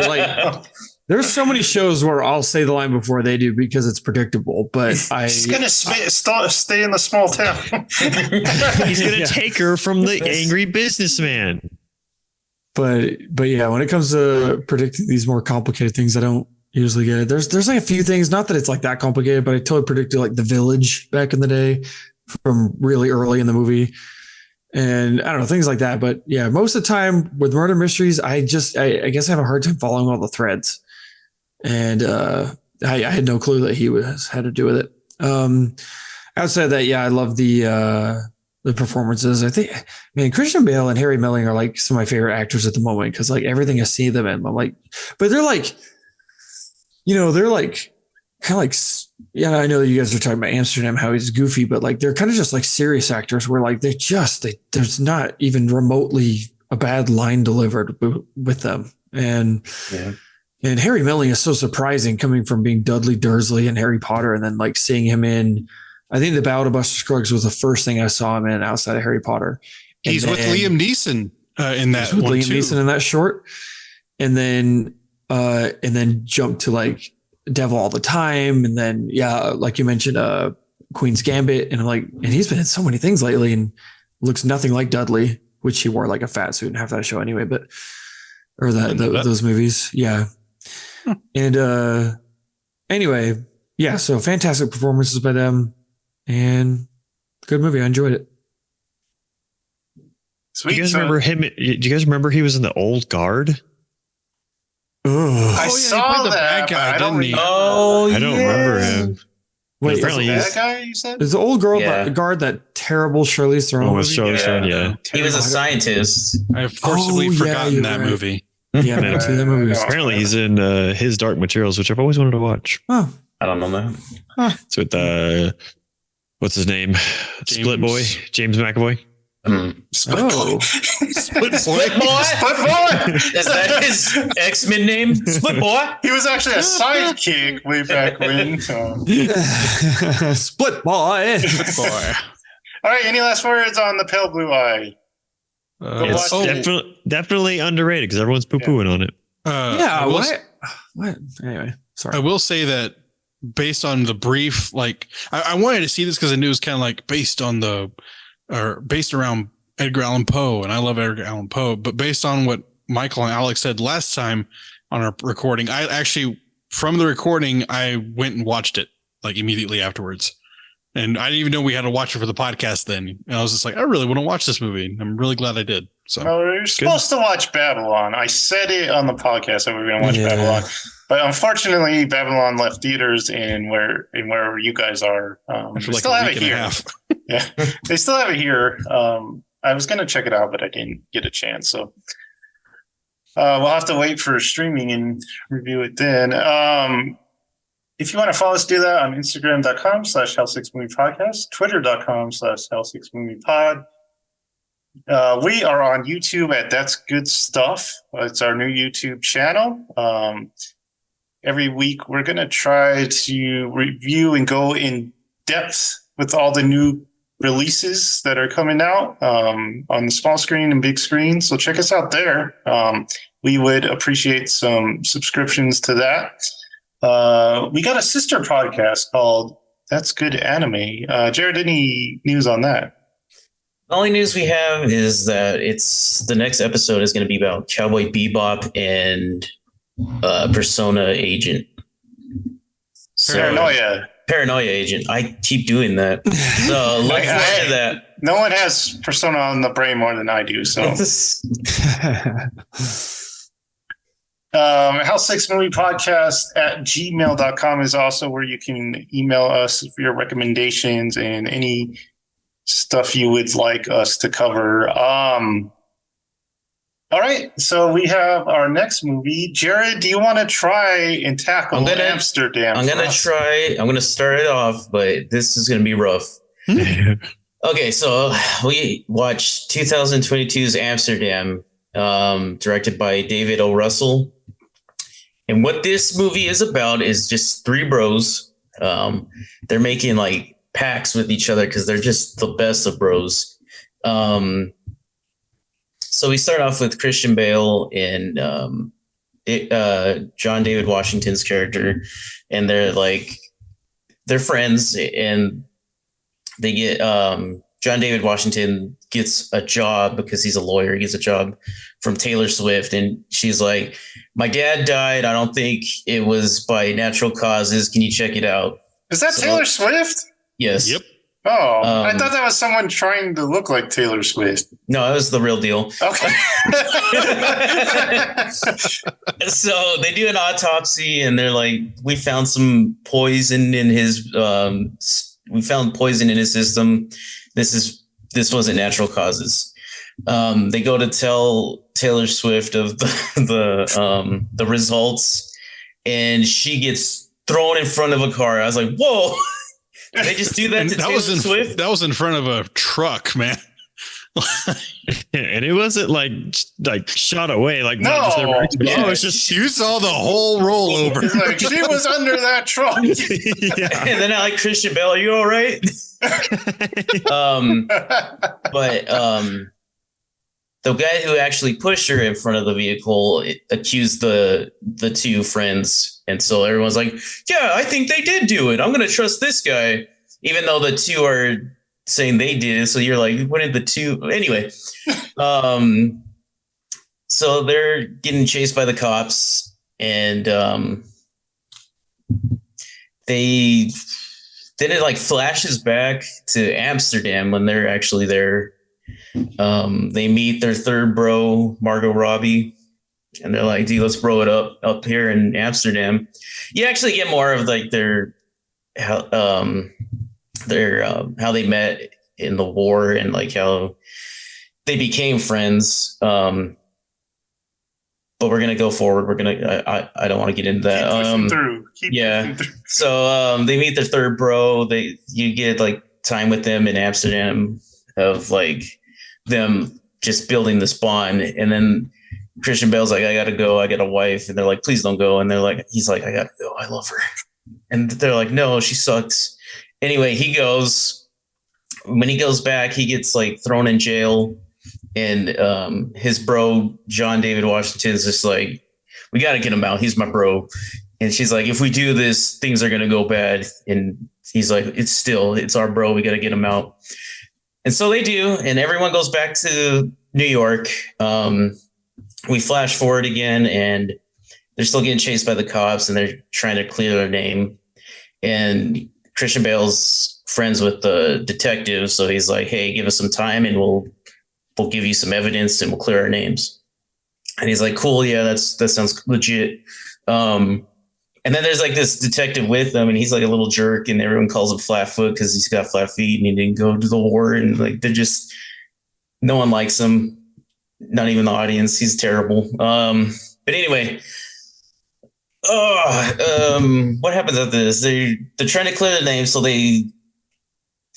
Like, there's so many shows where I'll say the line before they do because it's predictable. But He's gonna stay in the small town. He's gonna Yeah. take her from the angry businessman. But yeah, when it comes to predicting these more complicated things, I don't usually get it. There's like a few things, not that it's like that complicated, but I totally predicted like The Village back in the day from really early in the movie. And I don't know, things like that. But yeah, most of the time with murder mysteries, I guess I have a hard time following all the threads. And I had no clue that he had to do with it. Outside of that, yeah, I love the performances. I think, man, Christian Bale and Harry Melling are like some of my favorite actors at the moment because like everything I see them in, I'm like, but they're like, they're like kind of like, yeah, I know you guys are talking about Amsterdam, how he's goofy, but like they're kind of just like serious actors where like there's not even remotely a bad line delivered with them. And Harry Melling is so surprising coming from being Dudley Dursley in Harry Potter and then like seeing him in, I think The Ballad of Buster Scruggs was the first thing I saw him in outside of Harry Potter. And He's with Liam Neeson in that with one Liam too. Neeson in that short. And then jump to like Devil All the Time. And then, yeah, like you mentioned, Queen's Gambit. And he's been in so many things lately and looks nothing like Dudley, which he wore like a fat suit in half that show anyway, those movies. Yeah. And anyway, yeah, so fantastic performances by them and good movie. I enjoyed it. Sweet. Do you guys remember him? Do you guys remember he was in the Old Guard? I he saw played the that bad guy, but I don't didn't he? remember. Oh, I don't remember him. Wait, apparently Bad he's guy, you said? is the old girl Yeah. guard that terrible Charlize Theron almost movie? Charlize Theron. Yeah. He was a scientist. I've forcibly Oh, yeah, forgotten you're that right. movie. Yeah, I haven't seen that movie. No. Apparently he's in His Dark Materials, which I've always wanted to watch. Oh, I don't know that. It's with what's his name? Split Boy, James McAvoy. Split oh. Split boy. Split boy! Is that his X-Men name? Split Boy? He was actually a sidekick way back when. So. Split boy. boy. All right, any last words on The Pale Blue Eye? It's watch definitely underrated because everyone's poo-pooing on it. Yeah. I will, What? Anyway, sorry. I will say that based on the brief, like I wanted to see this because I knew it was kind of like based around Edgar Allan Poe, and I love Edgar Allan Poe. But based on what Michael and Alex said last time on our recording, I actually from the recording I went and watched it like immediately afterwards. And I didn't even know we had to watch it for the podcast then. And I was just like, I really want to watch this movie. I'm really glad I did. So No, you're supposed to watch Babylon. I said it on the podcast that we were going to watch Babylon, but unfortunately, Babylon left theaters in where you guys are. after They like still a have week it and a here. half. Yeah, they still have it here. I was going to check it out, but I didn't get a chance. So we'll have to wait for streaming and review it then. If you want to follow us, do that on Instagram.com/Hell6MoviePodcast, Twitter.com/Hell6MoviePod. We are on YouTube at That's Good Stuff. It's our new YouTube channel. Every week, we're going to try to review and go in depth with all the new releases that are coming out on the small screen and big screen. So check us out there. We would appreciate some subscriptions to that. We got a sister podcast called That's Good Anime. Jared, any news on that? The only news we have is that the next episode is going to be about Cowboy Bebop and Persona Agent. Paranoia Agent. I keep doing that. So look forward to that. No one has Persona on the brain more than I do. So Hell6MoviePodcast@gmail.com is also where you can email us for your recommendations and any stuff you would like us to cover. All right, so we have our next movie. Jared, do you want to try and tackle Amsterdam? I'm gonna try. I'm gonna start it off, but this is gonna be rough. Okay, so we watched 2022's Amsterdam, directed by David O. Russell. And what this movie is about is just three bros. They're making like pacts with each other because they're just the best of bros. So we start off with Christian Bale and John David Washington's character, and they're friends, and they get John David Washington gets a job because he's a lawyer. He gets a job from Taylor Swift, and she's like, "My dad died. I don't think it was by natural causes. Can you check it out?" Is that Taylor Swift? Yes. Yep. Oh, I thought that was someone trying to look like Taylor Swift. No, it was the real deal. Okay. So they do an autopsy, and they're like, "We found some poison in his. We found poison in his system. This wasn't natural causes." They go to tell Taylor Swift of the results, and she gets thrown in front of a car. I was like, "Whoa!" Did they just do that to Taylor Swift? That was in front of a truck, man. And it wasn't like shot away, like No. not just their reaction. Yeah. Oh, it's just You saw the whole rollover. It's like, she was under that truck. yeah. And then I like, "Christian Bale, are you all right?" But the guy who actually pushed her in front of the vehicle accused the two friends, and so everyone's like, "Yeah, I think they did do it. I'm going to trust this guy," even though the two are saying they did it. So you're like, "What did the two?" Anyway, so they're getting chased by the cops, and then it like flashes back to Amsterdam when they're actually there. They meet their third bro, Margot Robbie, and they're like, "Dude, let's bro it up here in Amsterdam." You actually get more of like how they met in the war and like how they became friends. But we're gonna go forward. I don't want to get into that. Keep pushing through. Keep pushing through. So they meet their third bro. You get like time with them in Amsterdam of like them just building this bond, and then Christian Bale's like, "I gotta go. I got a wife," and they're like, "Please don't go." And he's like, "I gotta go. I love her." And they're like, "No, she sucks." Anyway, he goes. When he goes back, he gets like thrown in jail, and his bro John David Washington is just like, "We got to get him out. He's my bro." And she's like, "If we do this, things are gonna go bad." And he's like, "It's our bro. We got to get him out." And so they do, and everyone goes back to New York. We flash forward again, and they're still getting chased by the cops, and they're trying to clear their name. And Christian Bale's friends with the detective, so he's like, "Hey, give us some time, and we'll give you some evidence, and we'll clear our names." And he's like, "Cool, yeah, that sounds legit." And then there's like this detective with him, and he's like a little jerk, and everyone calls him Flatfoot because he's got flat feet and he didn't go to the war. And like no one likes him, not even the audience. He's terrible. But anyway, what happens after this? They're trying to clear the name, so they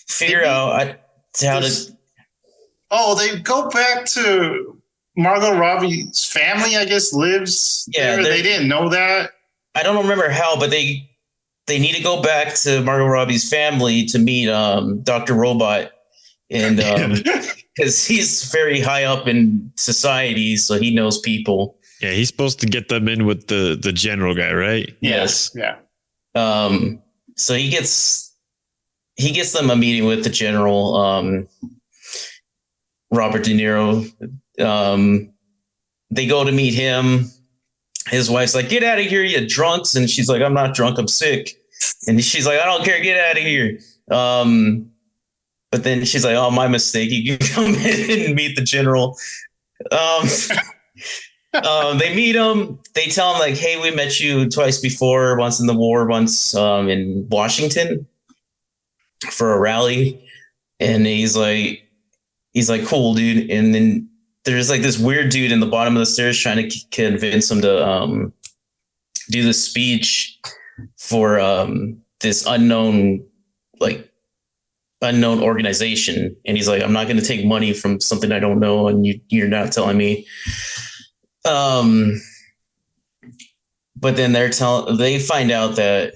figure out how to. Oh, they go back to Margot Robbie's family, I guess, lives there. They didn't know that. I don't remember how, but they need to go back to Margot Robbie's family to meet Dr. Robot, and because he's very high up in society, so he knows people. Yeah, he's supposed to get them in with the general guy, right? Yes. Yeah. So he gets them a meeting with the general, Robert De Niro. They go to meet him. His wife's like, "Get out of here, you drunks!" And she's like, "I'm not drunk, I'm sick." And she's like, "I don't care, get out of here." But then she's like, "Oh, my mistake. You can come in and meet the general." They meet him. They tell him like, "Hey, we met you twice before, once in the war, once in Washington for a rally." And he's like, "Cool, dude." And then there's like this weird dude in the bottom of the stairs trying to convince him to do the speech for this unknown organization. And he's like, "I'm not going to take money from something I don't know, and you're not telling me." But then they find out that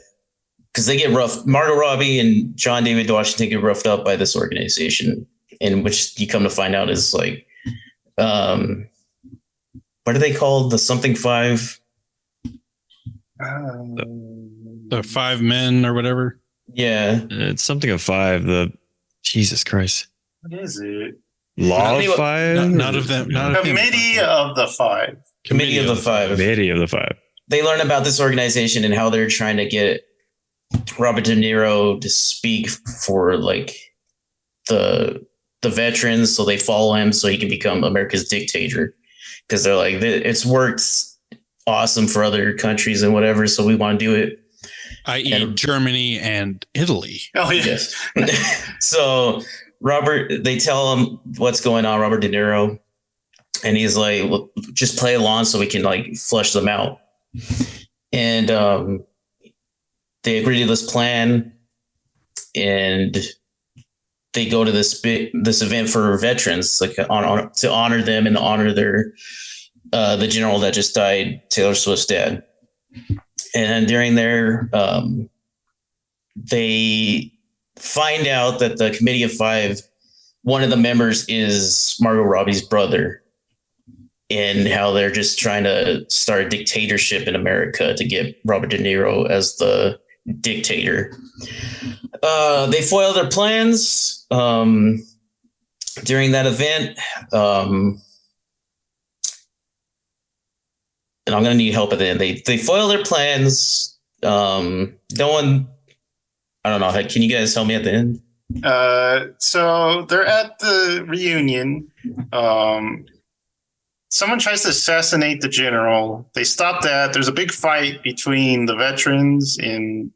because they get rough, Margot Robbie and John David Washington get roughed up by this organization, in which you come to find out is like what are they called? The something five? The 5 men or whatever. Yeah. It's something of five. The Jesus Christ. What is it? Law of Anyway, five? Not of them. Not of him. Committee of the Five. Committee of the Five. Committee of the five. They learn about this organization and how they're trying to get Robert De Niro to speak for like the veterans, so they follow him so he can become America's dictator. Because they're like, it's worked awesome for other countries and whatever, so we want to do it. I.e. Germany and Italy. Oh yeah. Yes. So they tell him what's going on, Robert De Niro, and he's like, well, just play along so we can like flush them out. And they agree to this plan, and they go to this event for veterans, like to honor them and honor their the general that just died, Taylor Swift's dad. And during their they find out that the Committee of Five, one of the members is Margot Robbie's brother, and how they're just trying to start a dictatorship in America to get Robert De Niro as the dictator. They foil their plans during that event. And I'm going to need help at the end. They foil their plans. No one, I don't know. Can you guys help me at the end? So they're at the reunion. Someone tries to assassinate the general. They stop that. There's a big fight between the veterans, and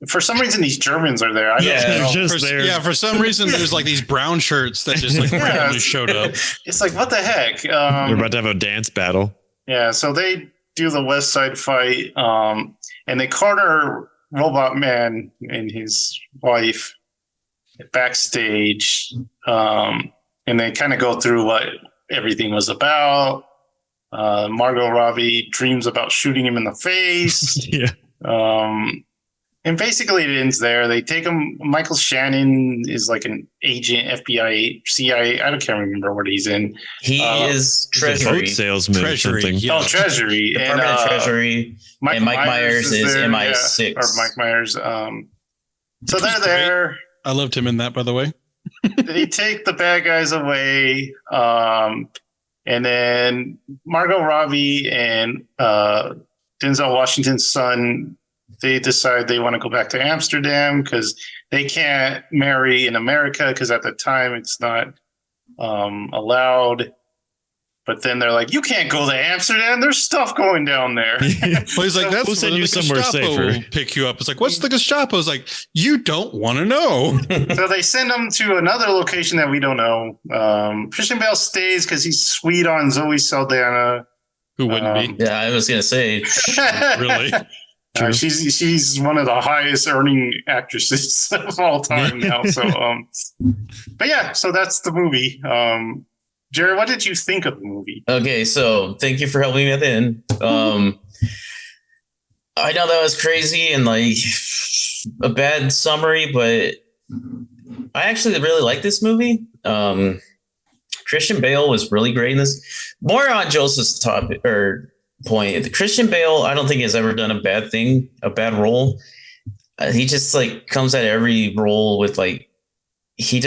for some reason these Germans are there. I don't know. Just there. Yeah, for some reason there's like these brown shirts that just like randomly showed up. It's like, what the heck? They're about to have a dance battle. Yeah, so they do the West Side fight, and they corner Robot Man and his wife backstage, and they kind of go through what everything was about. Margot Robbie dreams about shooting him in the face. Yeah. And basically it ends there. They take him. Michael Shannon is like an agent, FBI, CIA. I can't remember what he's in. He is He's a Treasury. boat salesman or something. Yeah. Oh, Treasury. Department of Treasury. And Mike Myers is there, MI6. yeah, or Mike Myers. So they're there. I loved him in that, by the way. They take the bad guys away. And then Margot Robbie and Denzel Washington's son, they decide they want to go back to Amsterdam because they can't marry in America because at the time it's not allowed. But then they're like, you can't go to Amsterdam. There's stuff going down there. Well, he's like, that's We'll send where you the somewhere Gestapo safer. will pick you up. It's like, what's the Gestapo? It's like, you don't want to know. So they send him to another location that we don't know. Christian Bale stays because he's sweet on Zoe Saldana. Who wouldn't be? Yeah, I was going to say. Really? She's one of the highest earning actresses of all time now. So, but yeah, so that's the movie. Jerry, what did you think of the movie? Okay, so thank you for helping me at the end. I know that was crazy and like a bad summary, but I actually really like this movie. Christian Bale was really great in this. More on Joseph's topic or point. Christian Bale, I don't think has ever done a bad thing, a bad role. He just like comes at every role with like he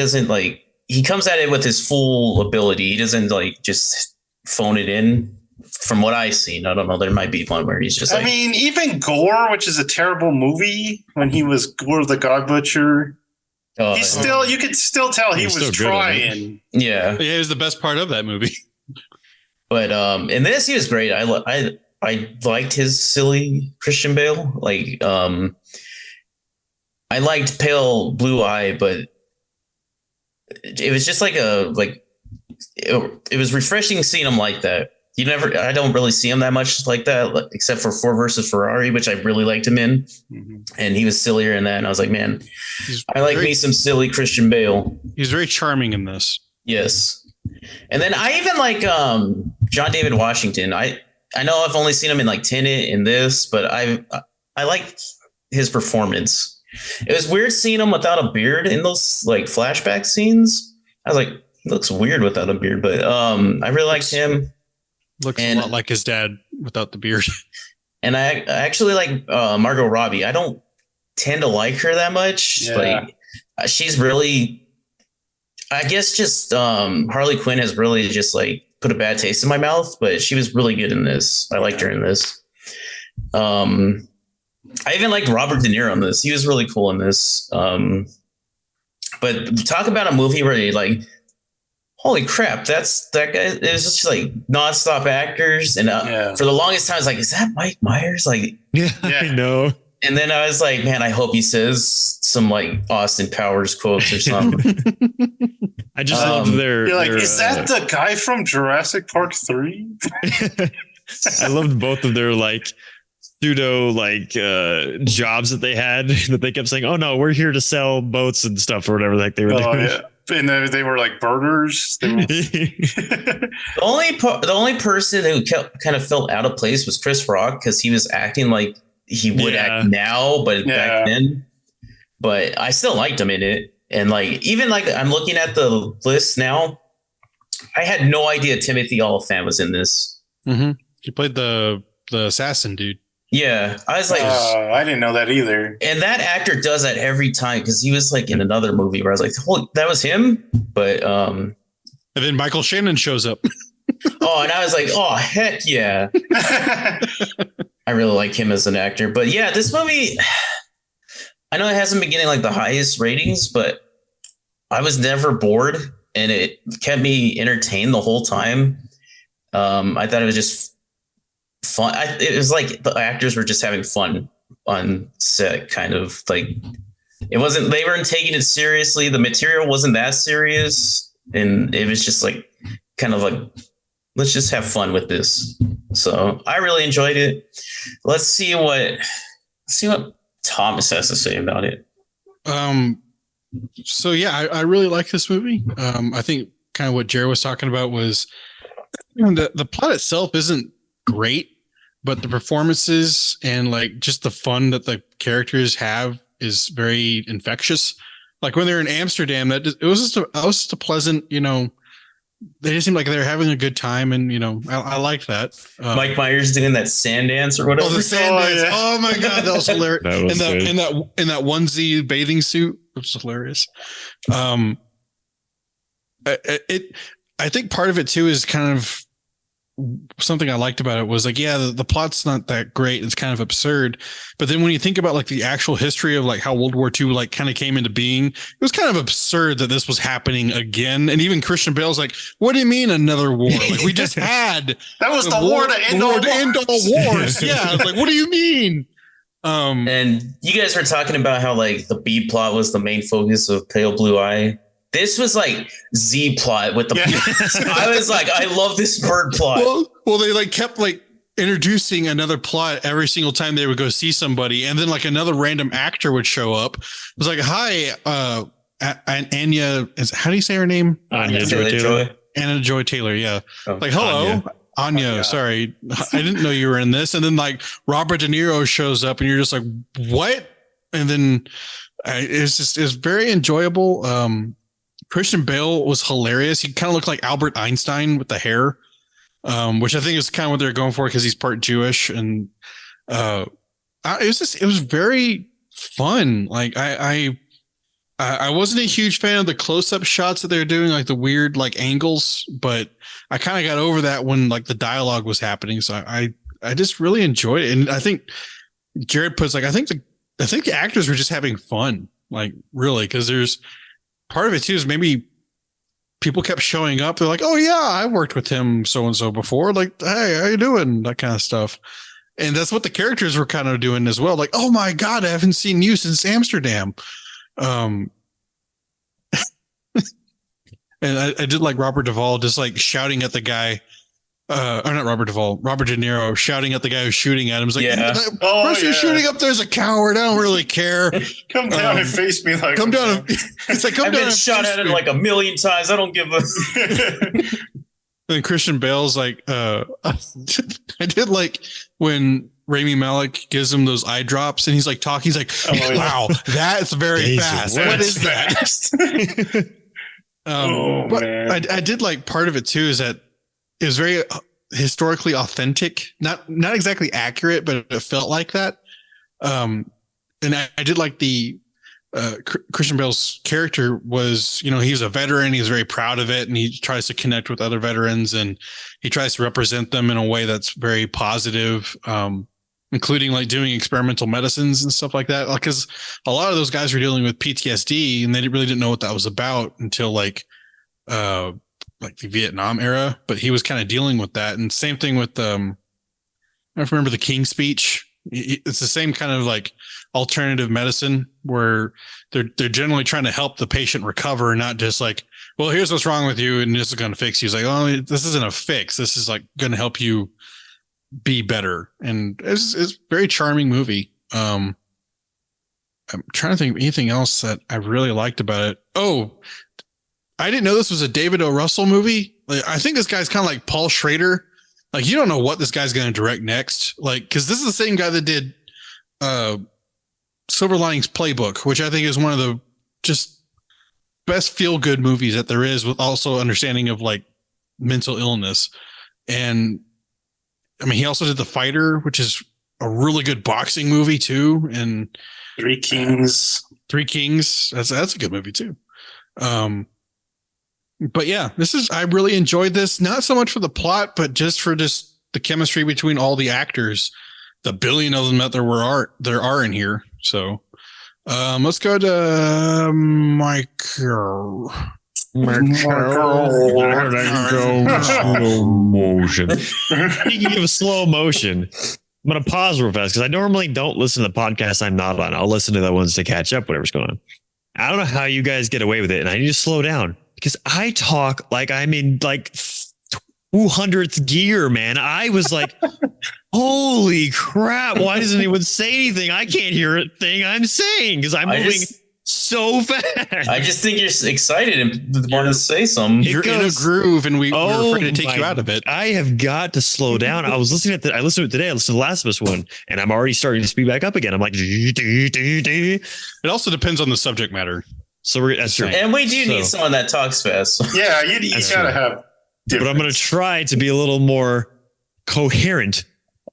comes at it with his full ability. He doesn't like just phone it in. From what I've seen, I don't know. There might be one where he's just like. I mean, even Gore, which is a terrible movie, when he was Gore the God Butcher, you could still tell he was trying. Yeah, Yeah, it was the best part of that movie. but in this he was great. I liked his silly Christian Bale. Like I liked Pale Blue Eye, but it was just like it was refreshing seeing him like that. I don't really see him that much like that, except for Ford versus Ferrari, which I really liked him in. Mm-hmm. And he was sillier in that. And I was like, man, I like me some silly Christian Bale. He's very charming in this. Yes. And then I even like John David Washington. I know I've only seen him in like Tenet in this, but I liked his performance. It was weird seeing him without a beard in those like flashback scenes. I was like, looks weird without a beard, but I really liked him. Looks a lot like his dad without the beard. And I actually like Margot Robbie. I don't tend to like her that much. Yeah. Like she's really, I guess just Harley Quinn has really just like put a bad taste in my mouth, but she was really good in this. I liked her in this. I even liked Robert De Niro in this. He was really cool in this. But talk about a movie where you like, holy crap, that guy. It was just like nonstop actors. And for the longest time, I was like, is that Mike Myers? Like, Yeah, I know. and then I was like, man, I hope he says some like Austin Powers quotes or something. I just loved their. You're like, their, is that the guy from Jurassic Park 3? I loved both of their like pseudo like jobs that they had that they kept saying, "Oh no, we're here to sell boats and stuff" or whatever like they were doing. Yeah. And they were like birders. The only person who kind of felt out of place was Chris Rock because he was acting like he would act now, but back then. But I still liked him in it, and like even like I'm looking at the list now, I had no idea Timothy Olyphant was in this. Mm-hmm. He played the assassin dude. Yeah, I was like, I didn't know that either. and that actor does that every time because he was like in another movie where I was like, "Holy, that was him!" But and then Michael Shannon shows up. oh, and I was like, "Oh, heck yeah!" I really like him as an actor. But yeah, this movie, I know it hasn't been getting like the highest ratings, but I was never bored, and it kept me entertained the whole time. I thought it was just fun. It was like the actors were just having fun on set, kind of like they weren't taking it seriously. The material wasn't that serious, and it was just like kind of like, let's just have fun with this. So I really enjoyed it. Let's see what Thomas has to say about it. So yeah, I really like this movie. I think kind of what Jared was talking about was the plot itself isn't great, but the performances and like just the fun that the characters have is very infectious. Like when they're in Amsterdam, it was just a pleasant, they just seemed like they were having a good time, and I liked that. Mike Myers doing that sand dance or whatever. Oh, the sand dance! Yeah. Oh my god, that was hilarious. That was good. In that onesie bathing suit, which was hilarious. I think part of it too is kind of something I liked about it was like, yeah, the plot's not that great. It's kind of absurd. But then when you think about like the actual history of like how World War II like kind of came into being, it was kind of absurd that this was happening again. And even Christian Bale's like, what do you mean another war? Like we just had That was the war to end all wars. Yeah. I was like, what do you mean? And you guys were talking about how like the B plot was the main focus of Pale Blue Eye. This was like Z plot with the. Yeah. I was like, I love this bird plot. Well, they like kept like introducing another plot every single time they would go see somebody, and then like another random actor would show up. It was like, hi, Anya. How do you say her name? Anya Joy. Anna Joy Taylor. Yeah. Oh, like, hello. Anya, sorry, I didn't know you were in this. And then like Robert De Niro shows up, and you're just like, what? And then it's very enjoyable. Christian Bale was hilarious. He kind of looked like Albert Einstein with the hair, which I think is kind of what they're going for because he's part Jewish. And it was very fun. Like I wasn't a huge fan of the close-up shots that they're doing, like the weird like angles, but I kind of got over that when like the dialogue was happening. So I just really enjoyed it. And I think Jared puts like, I think the actors were just having fun, like really, because there's part of it too is maybe people kept showing up. They're like, oh yeah, I worked with him so-and-so before. Like, hey, how you doing? That kind of stuff. And that's what the characters were kind of doing as well. Like, oh my God, I haven't seen you since Amsterdam. And I did like Robert Duvall just like shouting at the guy, or not Robert Duvall, Robert De Niro shouting at the guy who's shooting at him. He's like, Yeah. Person shooting up there's a coward. I don't really care. Come down and face me like Come down. It's like, come I've down. been and shot face at it me. like a million times. I don't give a. And Christian Bale's like, I did like when Rami Malek gives him those eye drops and he's like talking. He's like, Oh, yeah. wow, that's very Days fast. of What words. is that? But man. I did like part of it too is that it was very historically authentic, not exactly accurate, but it felt like that. And I did like the Christian Bale's character was, he was a veteran. He's very proud of it. And he tries to connect with other veterans and he tries to represent them in a way that's very positive, including like doing experimental medicines and stuff like that. Like, cause a lot of those guys were dealing with PTSD and they really didn't know what that was about until like the Vietnam era, but he was kind of dealing with that. And same thing with, I remember the King's Speech. It's the same kind of like alternative medicine where they're generally trying to help the patient recover, not just like, well, here's what's wrong with you and this is going to fix you. It's like, oh, this isn't a fix. This is like going to help you be better. And it's a very charming movie. I'm trying to think of anything else that I really liked about it. Oh, I didn't know this was a David O. Russell movie. Like, I think this guy's kind of like Paul Schrader. Like, you don't know what this guy's going to direct next. Like, because this is the same guy that did Silver Linings Playbook, which I think is one of the just best feel-good movies that there is, with also understanding of like mental illness. And I mean, he also did The Fighter, which is a really good boxing movie too. And Three Kings. That's a good movie too. But yeah, I really enjoyed this, not so much for the plot, but just for just the chemistry between all the actors, the billion of them that there are in here. So, let's go to Michael. Slow motion. Speaking of slow motion, I'm going to pause real fast because I normally don't listen to the podcast I'm not on. I'll listen to the ones to catch up, whatever's going on. I don't know how you guys get away with it, and I need to slow down because I talk like I'm in like 200th gear, man. I was like, holy crap. Why doesn't anyone say anything? I can't hear a thing I'm saying because I'm moving so fast. I just think you're excited and want to say something. You're in a groove and we're afraid to take you out of it. I have got to slow down. I was listening I listened to it today. I listened to the Last of Us one and I'm already starting to speed back up again. I'm like, it also depends on the subject matter. So that's true. And we do need someone that talks fast. Yeah, you gotta have difference. But I'm going to try to be a little more coherent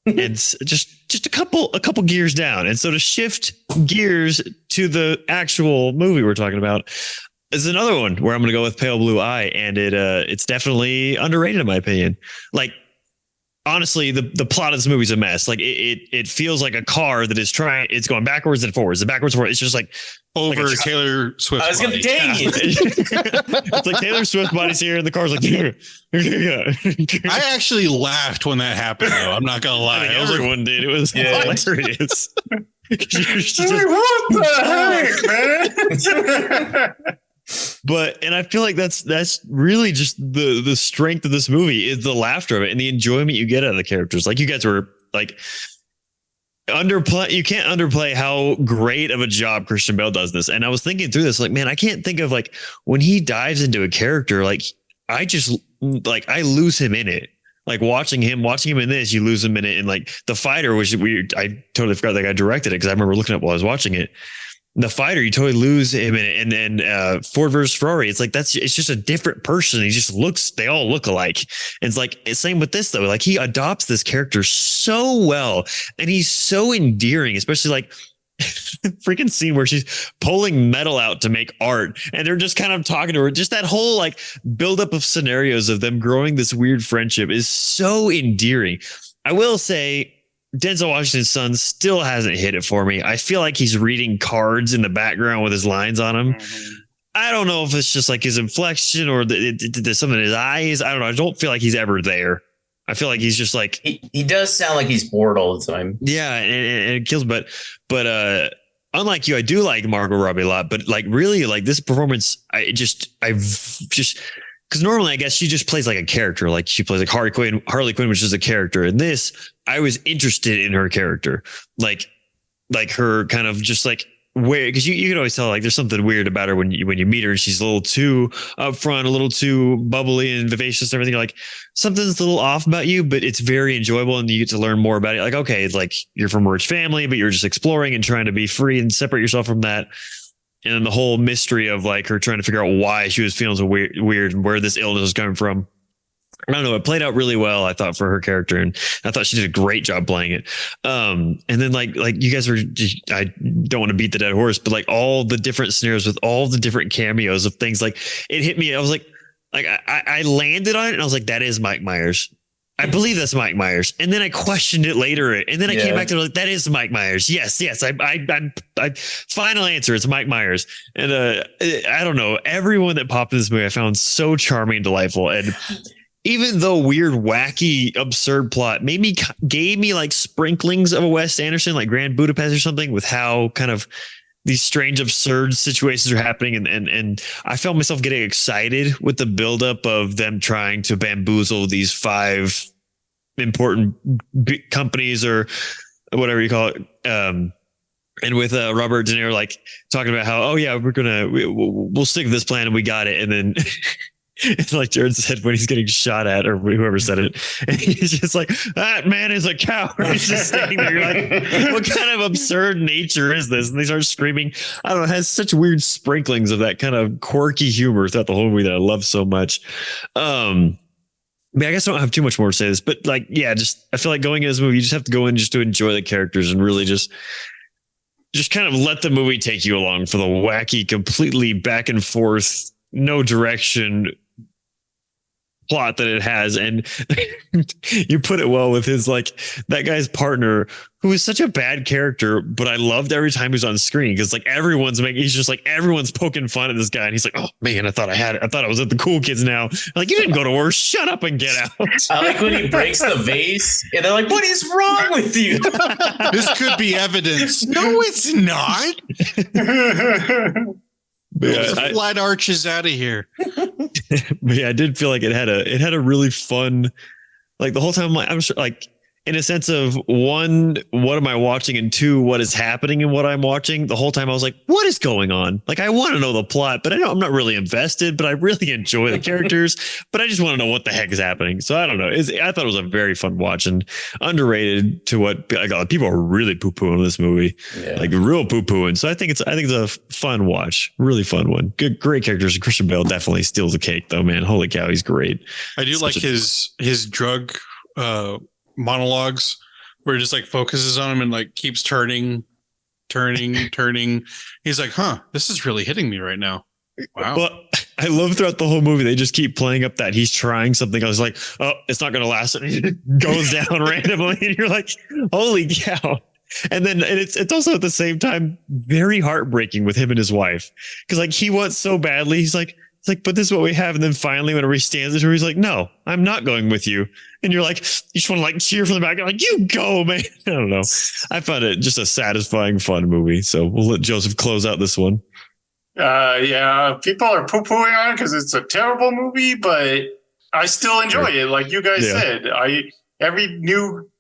and just a couple gears down. And so to shift gears to the actual movie we're talking about is another one where I'm going to go with Pale Blue Eye, and it's definitely underrated in my opinion. Like, honestly, the plot of this movie is a mess. Like it feels like a car that is it's going backwards and forwards, It's just like over like Taylor Swift. I was going to dang it. It's like Taylor Swift body's here and the car's like, I actually laughed when that happened though. I'm not going to lie. Everyone did. It was hilarious. What the heck, man? And I feel like that's really just the strength of this movie is the laughter of it and the enjoyment you get out of the characters. Like, you guys were like, you can't underplay how great of a job Christian Bale does this. And I was thinking through this, like, man, I can't think of like when he dives into a character, like I lose him in it. Like watching him in this, you lose him in it. And like The Fighter, which I totally forgot that guy directed it because I remember looking up while I was watching it. The Fighter, you totally lose him in it. And then Ford versus Ferrari, it's like it's just a different person. They all look alike. And it's like, same with this though. Like, he adopts this character so well and he's so endearing, especially like freaking scene where she's pulling metal out to make art and they're just kind of talking to her. Just that whole like buildup of scenarios of them growing this weird friendship is so endearing. I will say, Denzel Washington's son still hasn't hit it for me. I feel like he's reading cards in the background with his lines on them. Mm-hmm. I don't know if it's just like his inflection or there's something in his eyes. I don't know. I don't feel like he's ever there. I feel like he's just like he does sound like he's bored all the time. Yeah, and it kills. But unlike you, I do like Margot Robbie a lot. But like really, like this performance, I've just because normally I guess she just plays like a character, like she plays like Harley Quinn, which is a character. In this, I was interested in her character, like her kind of just like where, because you can always tell like there's something weird about her when you meet her and she's a little too upfront, a little too bubbly and vivacious and everything. You're like, something's a little off about you, but it's very enjoyable and you get to learn more about it. Like, okay, it's like you're from a rich family, but you're just exploring and trying to be free and separate yourself from that. then the whole mystery of like her trying to figure out why she was feeling so weird and where this illness was coming from. I don't know. It played out really well, I thought, for her character, and I thought she did a great job playing it. And then like you guys were, I don't want to beat the dead horse, but like all the different scenarios with all the different cameos of things, like it hit me. I was like I landed on it, and I was like, that is Mike Myers. I believe that's Mike Myers. And then I questioned it later, and then I came back to like, that is Mike Myers. Yes. I final answer. It's Mike Myers. And I don't know. Everyone that popped in this movie I found so charming and delightful. And even though weird, wacky, absurd plot gave me like sprinklings of a Wes Anderson, like Grand Budapest or something, with how kind of these strange, absurd situations are happening. And I felt myself getting excited with the buildup of them trying to bamboozle these 5 important companies, or whatever you call it. And with Robert De Niro, like talking about how, oh yeah, we'll stick with this plan and we got it. And then it's like Jared said when he's getting shot at, or whoever said it, and he's just like, that man is a coward. He's just standing there. You're like, what kind of absurd nature is this? And they start screaming. I don't know. It has such weird sprinklings of that kind of quirky humor throughout the whole movie that I love so much. I mean, I guess I don't have too much more to say this, but like, yeah, just I feel like going into this movie, you just have to go in just to enjoy the characters and really just kind of let the movie take you along for the wacky, completely back and forth, no direction plot that it has. And you put it well with his, like, that guy's partner, who is such a bad character, but I loved every time he's on screen, because like he's just like, everyone's poking fun at this guy, and he's like, oh man, I thought I was at the cool kids now. I'm like, you didn't go to work, shut up and get out. I like when he breaks the vase and they're like, what is wrong with you? This could be evidence. No, it's not. The flat arch is out of here. But yeah, I did feel like it had a really fun, like the whole time. I'm sure, like, in a sense of, one, what am I watching? And 2, what is happening in what I'm watching? The whole time I was like, what is going on? Like, I want to know the plot, but I'm not really invested, but I really enjoy the characters, but I just want to know what the heck is happening. So I don't know. I thought it was a very fun watch, and underrated to what people are really poo-pooing this movie, like real poo-pooing. So I think it's a fun watch, really fun one. Good, great characters. Christian Bale definitely steals the cake though, man. Holy cow, he's great. I do like his drug, monologues, where it just like focuses on him and like keeps turning. He's like, this is really hitting me right now. Wow. But I love throughout the whole movie, they just keep playing up that he's trying something. I was like, oh, it's not going to last. And he goes down randomly, and you're like, holy cow. And then it's also at the same time very heartbreaking with him and his wife, because like he wants so badly. He's like, but this is what we have. And then finally, whenever he stands it, he's like, no, I'm not going with you. And you're like, you just want to like cheer from the back. You're like, you go, man. I don't know. I found it just a satisfying, fun movie. So we'll let Joseph close out this one. Yeah, people are poo-pooing on it because it's a terrible movie, but I still enjoy it. Like you guys said, every new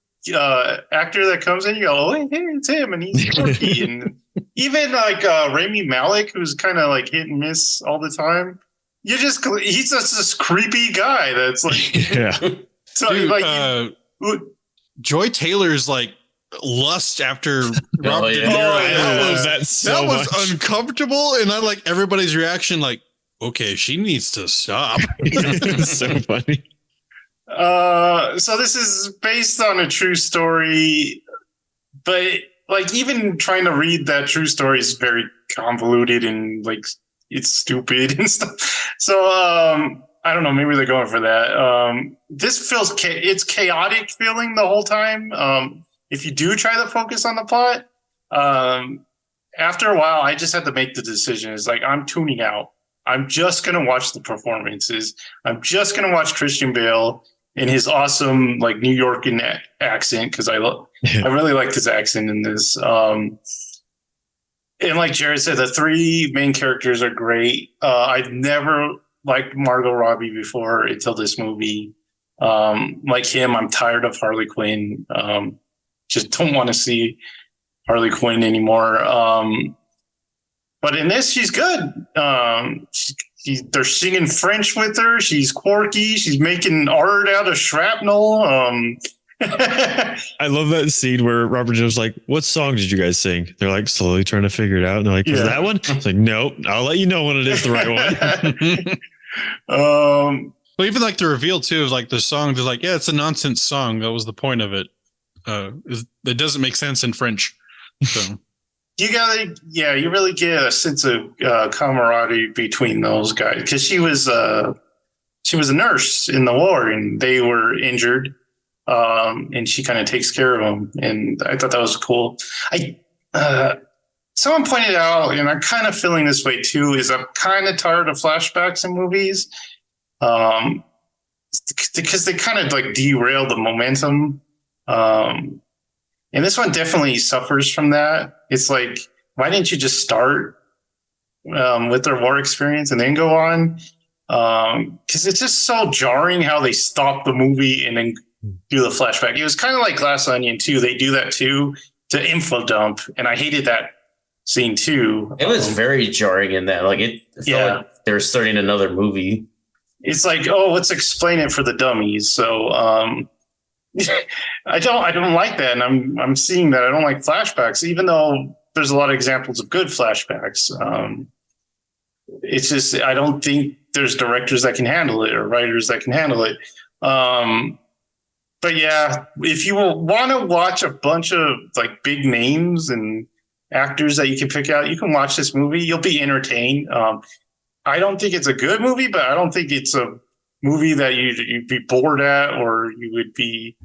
actor that comes in, you go, oh, hey, it's him, and he's quirky. And even like Rami Malek, who's kind of like hit and miss all the time. He's just this creepy guy that's like, so dude, like Joy Taylor's like lust after Robert De Niro. That was uncomfortable, and I like everybody's reaction, like, okay, she needs to stop. It's so funny. So this is based on a true story, but like even trying to read that true story is very convoluted and like it's stupid and stuff. So I don't know, maybe they're going for that. This feels it's chaotic feeling the whole time. If you do try to focus on the plot, after a while, I just had to make the decision. It's like, I'm tuning out. I'm just going to watch the performances. I'm just going to watch Christian Bale in his awesome like New Yorker accent, because I really liked his accent in this. And like Jared said, the 3 main characters are great. I've never liked Margot Robbie before until this movie. Like him, I'm tired of Harley Quinn. Just don't want to see Harley Quinn anymore. But in this, she's good. They're singing French with her. She's quirky. She's making art out of shrapnel. I love that scene where Robert Jones like, "What song did you guys sing?" They're like slowly trying to figure it out. And they're like, "Is that one?" It's like, "Nope. I'll let you know when it is the right one." Well, even like the reveal too of like the song, they're like, yeah, it's a nonsense song. That was the point of it. It doesn't make sense in French. So you really get a sense of camaraderie between those guys because she was a nurse in the war and they were injured, and she kind of takes care of them, and I thought that was cool. Someone pointed out, and I'm kind of feeling this way too, is I'm kind of tired of flashbacks in movies, because they kind of like derail the momentum. And this one definitely suffers from that. It's like, why didn't you just start with their war experience and then go on? Because it's just so jarring how they stop the movie and then do the flashback. It was kind of like Glass Onion too. They do that too to info dump, and I hated that scene too. It was very jarring in that. Like it felt like they were starting another movie. It's like, oh, let's explain it for the dummies. So I don't like that, and I'm seeing that I don't like flashbacks, even though there's a lot of examples of good flashbacks. It's just I don't think there's directors that can handle it or writers that can handle it. But yeah, if you want to watch a bunch of like big names and actors that you can pick out, you can watch this movie. You'll be entertained. I don't think it's a good movie, but I don't think it's a movie that you'd be bored at or you would be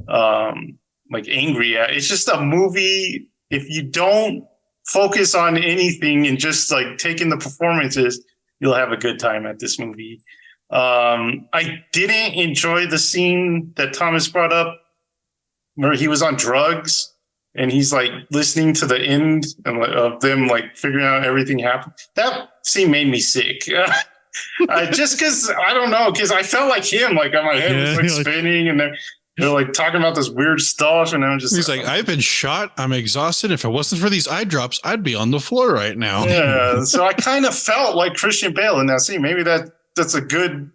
like angry at. It's just a movie. If you don't focus on anything and just like take in the performances, you'll have a good time at this movie. I didn't enjoy the scene that Thomas brought up where he was on drugs and he's like listening to the end of them like figuring out everything happened. That scene made me sick. Just because I don't know, because I felt like him, like my head was like spinning, and they're like talking about this weird stuff, and I'm just he's like, I've been shot, I'm exhausted. If it wasn't for these eye drops, I'd be on the floor right now. Yeah, so I kind of felt like Christian Bale in that scene. Maybe that's good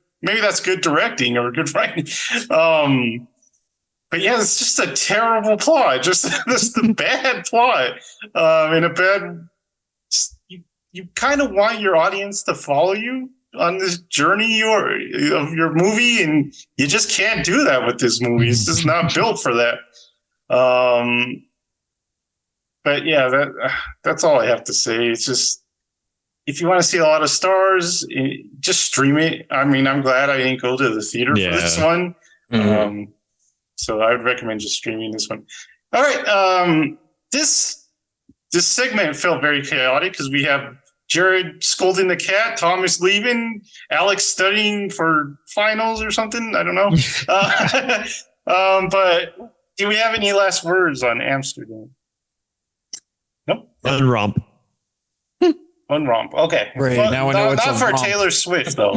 directing or good writing. But yeah, it's just a terrible plot. Just the bad plot, and a bad. You kind of want your audience to follow you on this journey of your movie, and you just can't do that with this movie. It's just not built for that. But yeah, that's all I have to say. It's just, if you want to see a lot of stars, just stream it. I mean, I'm glad I didn't go to the theater for this one. Mm-hmm. So I would recommend just streaming this one. All right. This segment felt very chaotic because we have Jared scolding the cat, Thomas leaving, Alex studying for finals or something. I don't know. But do we have any last words on Amsterdam? Nope. Unromp. Unromp. Okay. Great. Now I know it's not for romp. Taylor Swift though.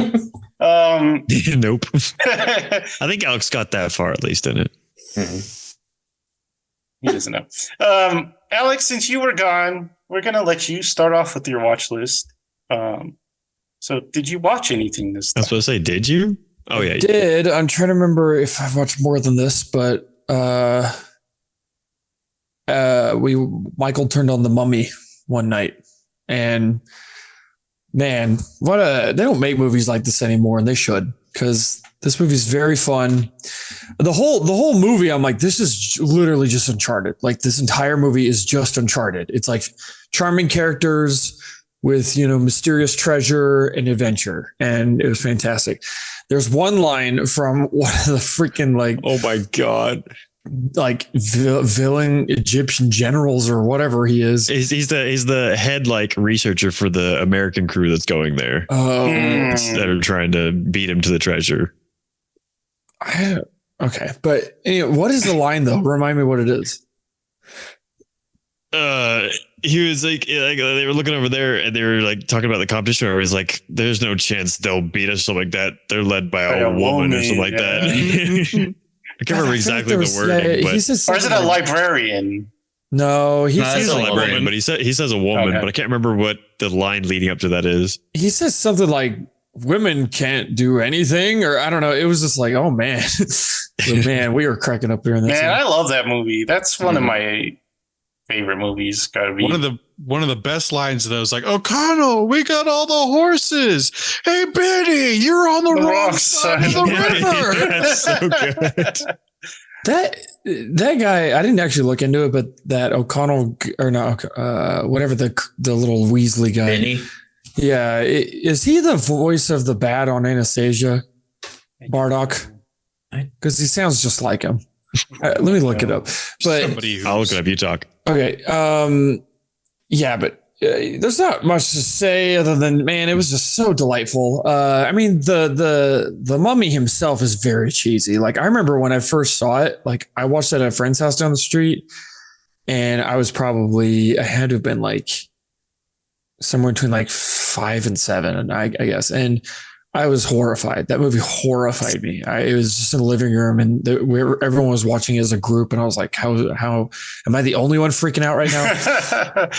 Nope. I think Alex got that far at least in it. Mm-hmm. He doesn't know. Alex, since you were gone, we're going to let you start off with your watch list. So did you watch anything this time? I was supposed to say, did you? Oh, yeah. I did. I'm trying to remember if I've watched more than this, but Michael turned on The Mummy one night, and man, they don't make movies like this anymore, and they should, because this movie is very fun. The whole movie, I'm like, this is literally just Uncharted. Like, this entire movie is just Uncharted. It's like charming characters with, mysterious treasure and adventure. And it was fantastic. There's one line from one of the freaking oh my God, villain Egyptian generals or whatever he is. He's the head researcher for the American crew that's going there. That are trying to beat him to the treasure. Okay, but anyway, what is the line though? Remind me what it is. He was like they were looking over there and they were talking about the competition, or he's like, there's no chance they'll beat us, something like that. They're led by a woman or something like that. I can't remember exactly the wording, but or is it a librarian? No, he says a librarian, but he says a woman, but I can't remember what the line leading up to that is. He says something like women can't do anything, or I don't know. It was just like, oh man, but man, we were cracking up during that. Man, scene. I love that movie. That's one of my favorite movies. Gotta be one of the best lines of those, like, O'Connell, we got all the horses. Hey Benny, you're on the wrong side of the river. That's so good. That guy, I didn't actually look into it, but that O'Connell or no, whatever the little Weasley guy. Benny. Yeah, is he the voice of the bat on Anastasia, Bardock? Because he sounds just like him. Let me look it up. But I'll look it up. You talk. okay, yeah, but there's not much to say other than, man, it was just so delightful. I mean, the mummy himself is very cheesy. Like, I remember when I first saw it, like I watched it at a friend's house down the street, and I had to have been like somewhere between like 5 and 7, and I guess, and I was horrified. That movie horrified me. It was just in the living room, and where everyone was watching it as a group, and I was like, how am I the only one freaking out right now?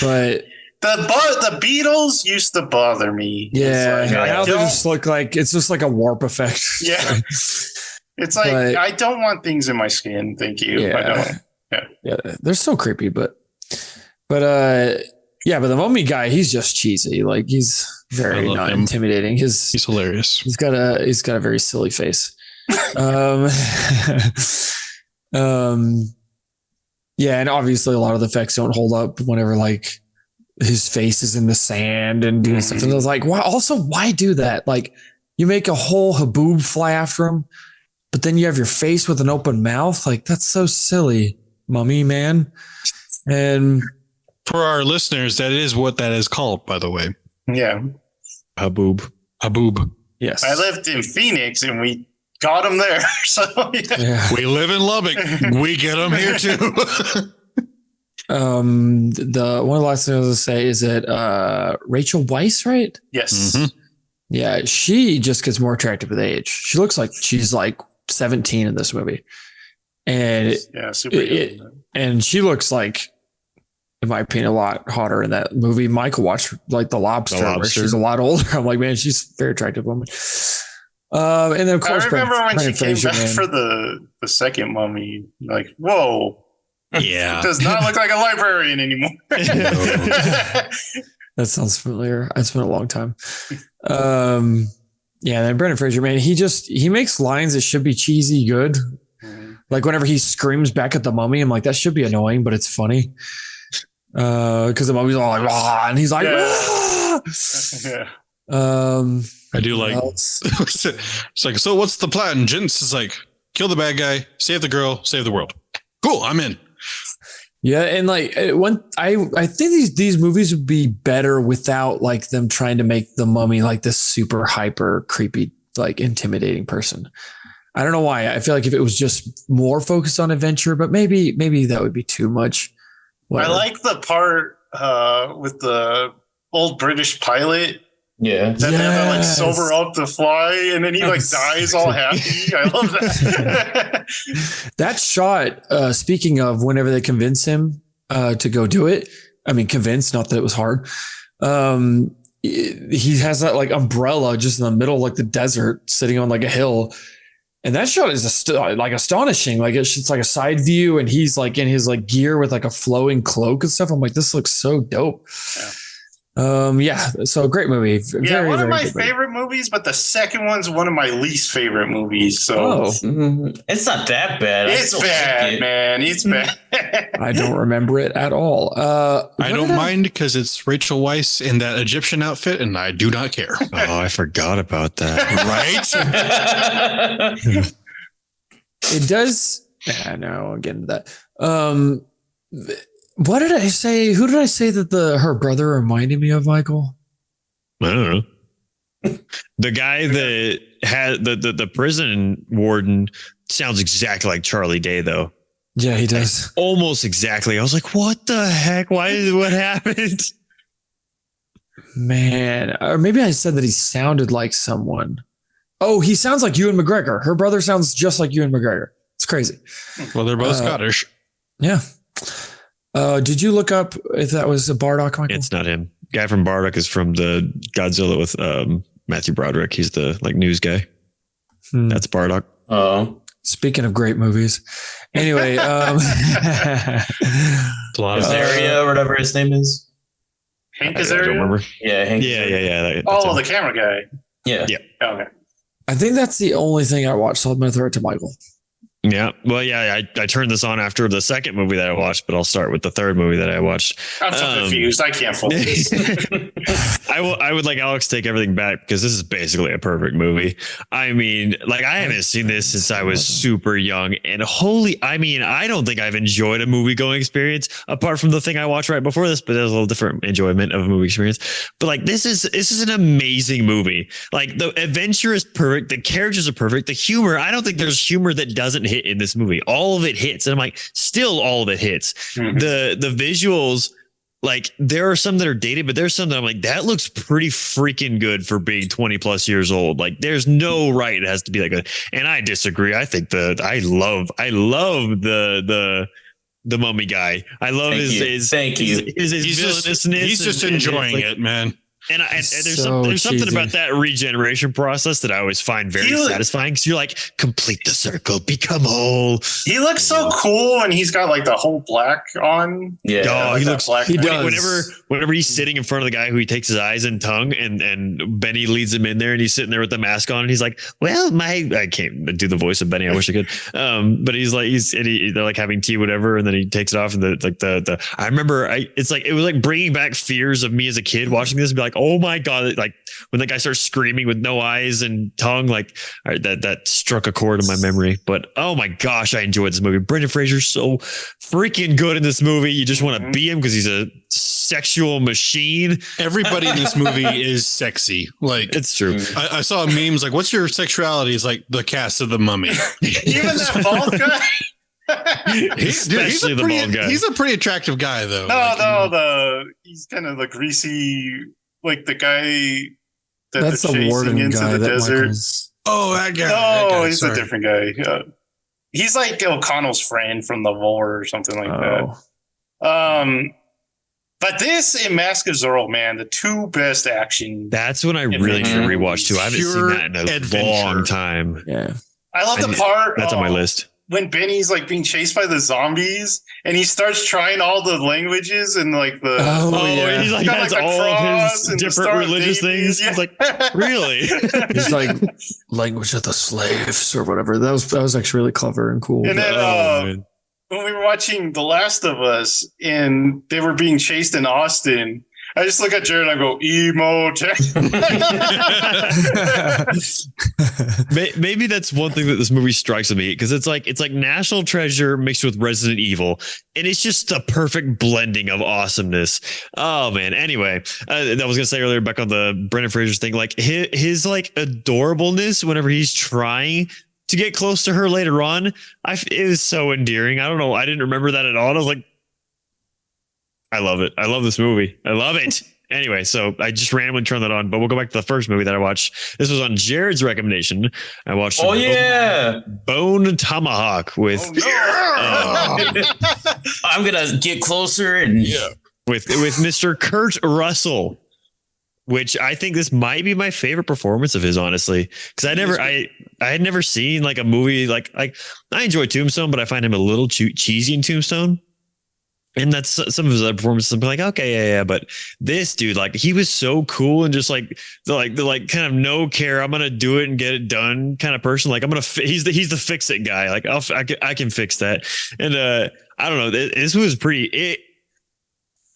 But the Beatles used to bother me. yeah, It's like, now they just look like it's just like a warp effect. Yeah. It's like, I don't want things in my skin. Thank you. Yeah. I don't. Yeah, they're so creepy, but yeah, but the mummy guy, he's just cheesy. Like, he's very not intimidating. He's hilarious. He's got a very silly face. Yeah, and obviously a lot of the effects don't hold up whenever like his face is in the sand and doing stuff. And I was like, why do that? Like, you make a whole haboob fly after him, but then you have your face with an open mouth. Like, that's so silly, mummy man. And for our listeners, that is what that is called, by the way. Yeah. Haboob. Haboob. Yes. I lived in Phoenix and we got them there. So yeah. We live in Lubbock. We get them here too. The one of the last things I was going to say is that Rachel Weisz, right? Yes. Mm-hmm. Yeah, she just gets more attractive with age. She looks like she's like 17 in this movie. And yeah, super and she looks like, in my opinion, a lot hotter in that movie. Michael watched like The Lobster, where she's a lot older. I'm like, man, she's a very attractive woman. And then of course, I remember when she came Fraser, back for the second Mummy, like, whoa. Yeah. It does not look like a librarian anymore. That sounds familiar. It's been a long time. Yeah, and Brendan Fraser, man, he makes lines that should be cheesy good. Mm-hmm. Like whenever he screams back at the mummy, I'm like, that should be annoying, but it's funny. Because the mummy's all like, "Rah," and he's like, "Rah!" Yeah. I do like it's like, so what's the plan, gents? It's like, kill the bad guy, save the girl, save the world. Cool, I'm in. Yeah, and like I think these movies would be better without like them trying to make the mummy like this super hyper creepy, like intimidating person. I don't know why. I feel like if it was just more focused on adventure, but maybe that would be too much. Whatever. I like the part with the old British pilot. Yeah. That they have to like sober up to fly, and then he like dies all happy. I love that. That shot, speaking of whenever they convince him to go do it, I mean, convince, not that it was hard. He has that like umbrella just in the middle of like the desert sitting on like a hill. And that shot is like astonishing. Like it's like a side view, and he's like in his like gear with like a flowing cloak and stuff. I'm like, this looks so dope. Yeah. So great movie. Yeah, one of my favorite movies, but the second one's one of my least favorite movies. So it's not that bad. It's bad, man. It's bad. I don't remember it at all. I don't mind because it's Rachel Weisz in that Egyptian outfit, and I do not care. Oh, I forgot about that. Right? It does. Yeah, no, I'll get into that. What did I say? Who did I say that her brother reminded me of, Michael? I don't know. The guy that had the prison warden sounds exactly like Charlie Day, though. Yeah, he does. Almost exactly. I was like, what the heck? What happened? Man, or maybe I said that he sounded like someone. Oh, he sounds like Ewan McGregor. Her brother sounds just like Ewan McGregor. It's crazy. Well, they're both Scottish. Yeah. Did you look up if that was a Bardock, Michael? It's not him. Guy from Bardock is from the Godzilla with Matthew Broderick. He's the like news guy. That's Bardock. Oh, Speaking of great movies. Anyway, Azaria or whatever his name is. Hank I don't Azaria? remember. Yeah, Hank Yeah. That's Oh, him. the camera guy. Yeah. Yeah. Okay. I think that's the only thing I watched. So I'm going to throw it to Michael. Yeah. Well, yeah, I turned this on after the second movie that I watched, but I'll start with the third movie that I watched. I'm so confused. I can't focus. I would like Alex take everything back because this is basically a perfect movie. I mean, like I haven't seen this since I was super young, and I don't think I've enjoyed a movie going experience apart from the thing I watched right before this, but there's a little different enjoyment of a movie experience. But like this is an amazing movie. Like the adventure is perfect, the characters are perfect, the humor. I don't think there's humor that doesn't hit in this movie. All of it hits, and I'm like, still all of it hits. Mhm. The visuals. Like there are some that are dated, but there's some that I'm like, that looks pretty freaking good for being 20 plus years old. Like there's no right. It has to be that good. And I disagree. I think I love the mummy guy. I love his villainousness. He's just enjoying it, man. And there's So something cheesy. about that regeneration process that I always find very satisfying. Because you're like, complete the circle, become whole. He looks so cool, and he's got like the whole black on. Yeah. Oh, Like he that looks. black he thing. does. Whenever he's sitting in front of the guy who he takes his eyes and tongue, and Benny leads him in there, and he's sitting there with the mask on, and he's like, "Well, I can't do the voice of Benny. I wish I could." But he's like, they're like having tea, whatever, and then he takes it off, and the I remember, it was like bringing back fears of me as a kid watching this, and be like, "Oh my god!" Like when the guy starts screaming with no eyes and tongue, like all right, that struck a chord in my memory. But oh my gosh, I enjoyed this movie. Brendan Fraser's so freaking good in this movie. You just want to be him because he's a sexual machine. Everybody in this movie is sexy. Like It's true. I saw memes like, "What's your sexuality?" It's like the cast of The Mummy. Even that bald guy. Especially the bald guy. He's a pretty attractive guy, though. He's kind of the greasy, like the guy that That's they're the chasing warden into guy the that desert. Michael's. Oh, that guy. No, he's sorry. a different guy. He's like O'Connell's friend from the war or something like that. But this and Mask of Zorro, man, the two best action. That's when I really should rewatch too. I haven't seen Pure that in a adventure. long time. Yeah. I love the part. That's on my list. When Benny's like being chased by the zombies and he starts trying all the languages and like the yeah. He's like got, has like, the all of cross his and the different Star of religious David. things. Yeah. It's like, really? He's like language of the slaves or whatever. That was actually really clever and cool. And then Man. when we were watching The Last of Us and they were being chased in Austin, I just look at Jared and I go, emo. Maybe that's one thing that this movie strikes with me because it's like National Treasure mixed with Resident Evil, and it's just a perfect blending of awesomeness. Oh man! Anyway, I was gonna say earlier back on the Brendan Fraser thing, like his like adorableness whenever he's trying to get close to her later on, it was so endearing. I don't know, I didn't remember that at all. I was like, I love it. I love this movie. I love it. Anyway, so I just randomly turned that on, but we'll go back to the first movie that I watched. This was on Jared's recommendation. I watched Bone Tomahawk with I'm gonna get closer and with Mr. Kurt Russell, which I think this might be my favorite performance of his, honestly, because I had never seen like a movie like I enjoy Tombstone, but I find him a little cheesy in Tombstone. And that's some of his other performances. I'm like, okay, yeah. But this dude, like, he was so cool and just like the kind of no care. I'm gonna do it and get it done kind of person. Like, he's the fix it guy. Like, I can fix that. And I don't know. This was pretty.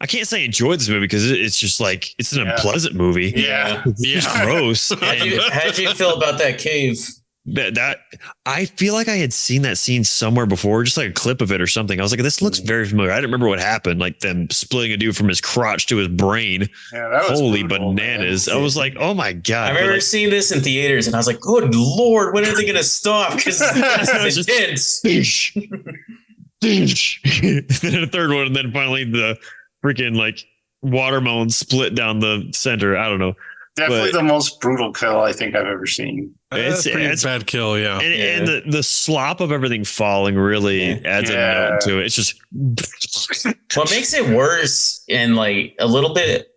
I can't say I enjoyed this movie because it's just like it's an unpleasant movie. Yeah, It's gross. how'd you feel about that cave? That I feel like I had seen that scene somewhere before, just like a clip of it or something. I was like, this looks very familiar. I didn't remember what happened, like them splitting a dude from his crotch to his brain. Yeah, that was Holy brutal, bananas. man. I was like, oh my God. I remember seeing this in theaters and I was like, good Lord, when are they going to stop? Because it's intense. Dish. Then a third one, and then finally the freaking like watermelon split down the center. I don't know. Definitely the most brutal kill I think I've ever seen. It's a bad kill, yeah. And the slop of everything falling really adds a note to it. It's just what makes it worse and like a little bit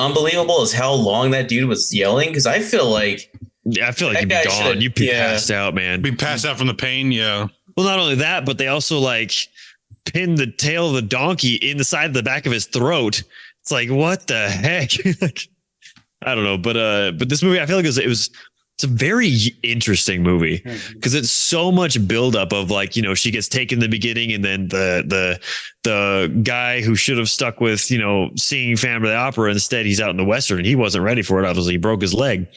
unbelievable is how long that dude was yelling. Because I feel like I feel like That you'd guy be gone. should've- You'd be yeah. passed out, man. We passed out from the pain. Yeah. Well, not only that, but they also like pinned the tail of the donkey in the side of the back of his throat. It's like, what the heck? Like, I don't know, but this movie, I feel like it's a very interesting movie because it's so much buildup of like, you know, she gets taken in the beginning, and then the guy who should have stuck with, you know, singing Phantom of the Opera, instead he's out in the Western and he wasn't ready for it. Obviously, he broke his leg.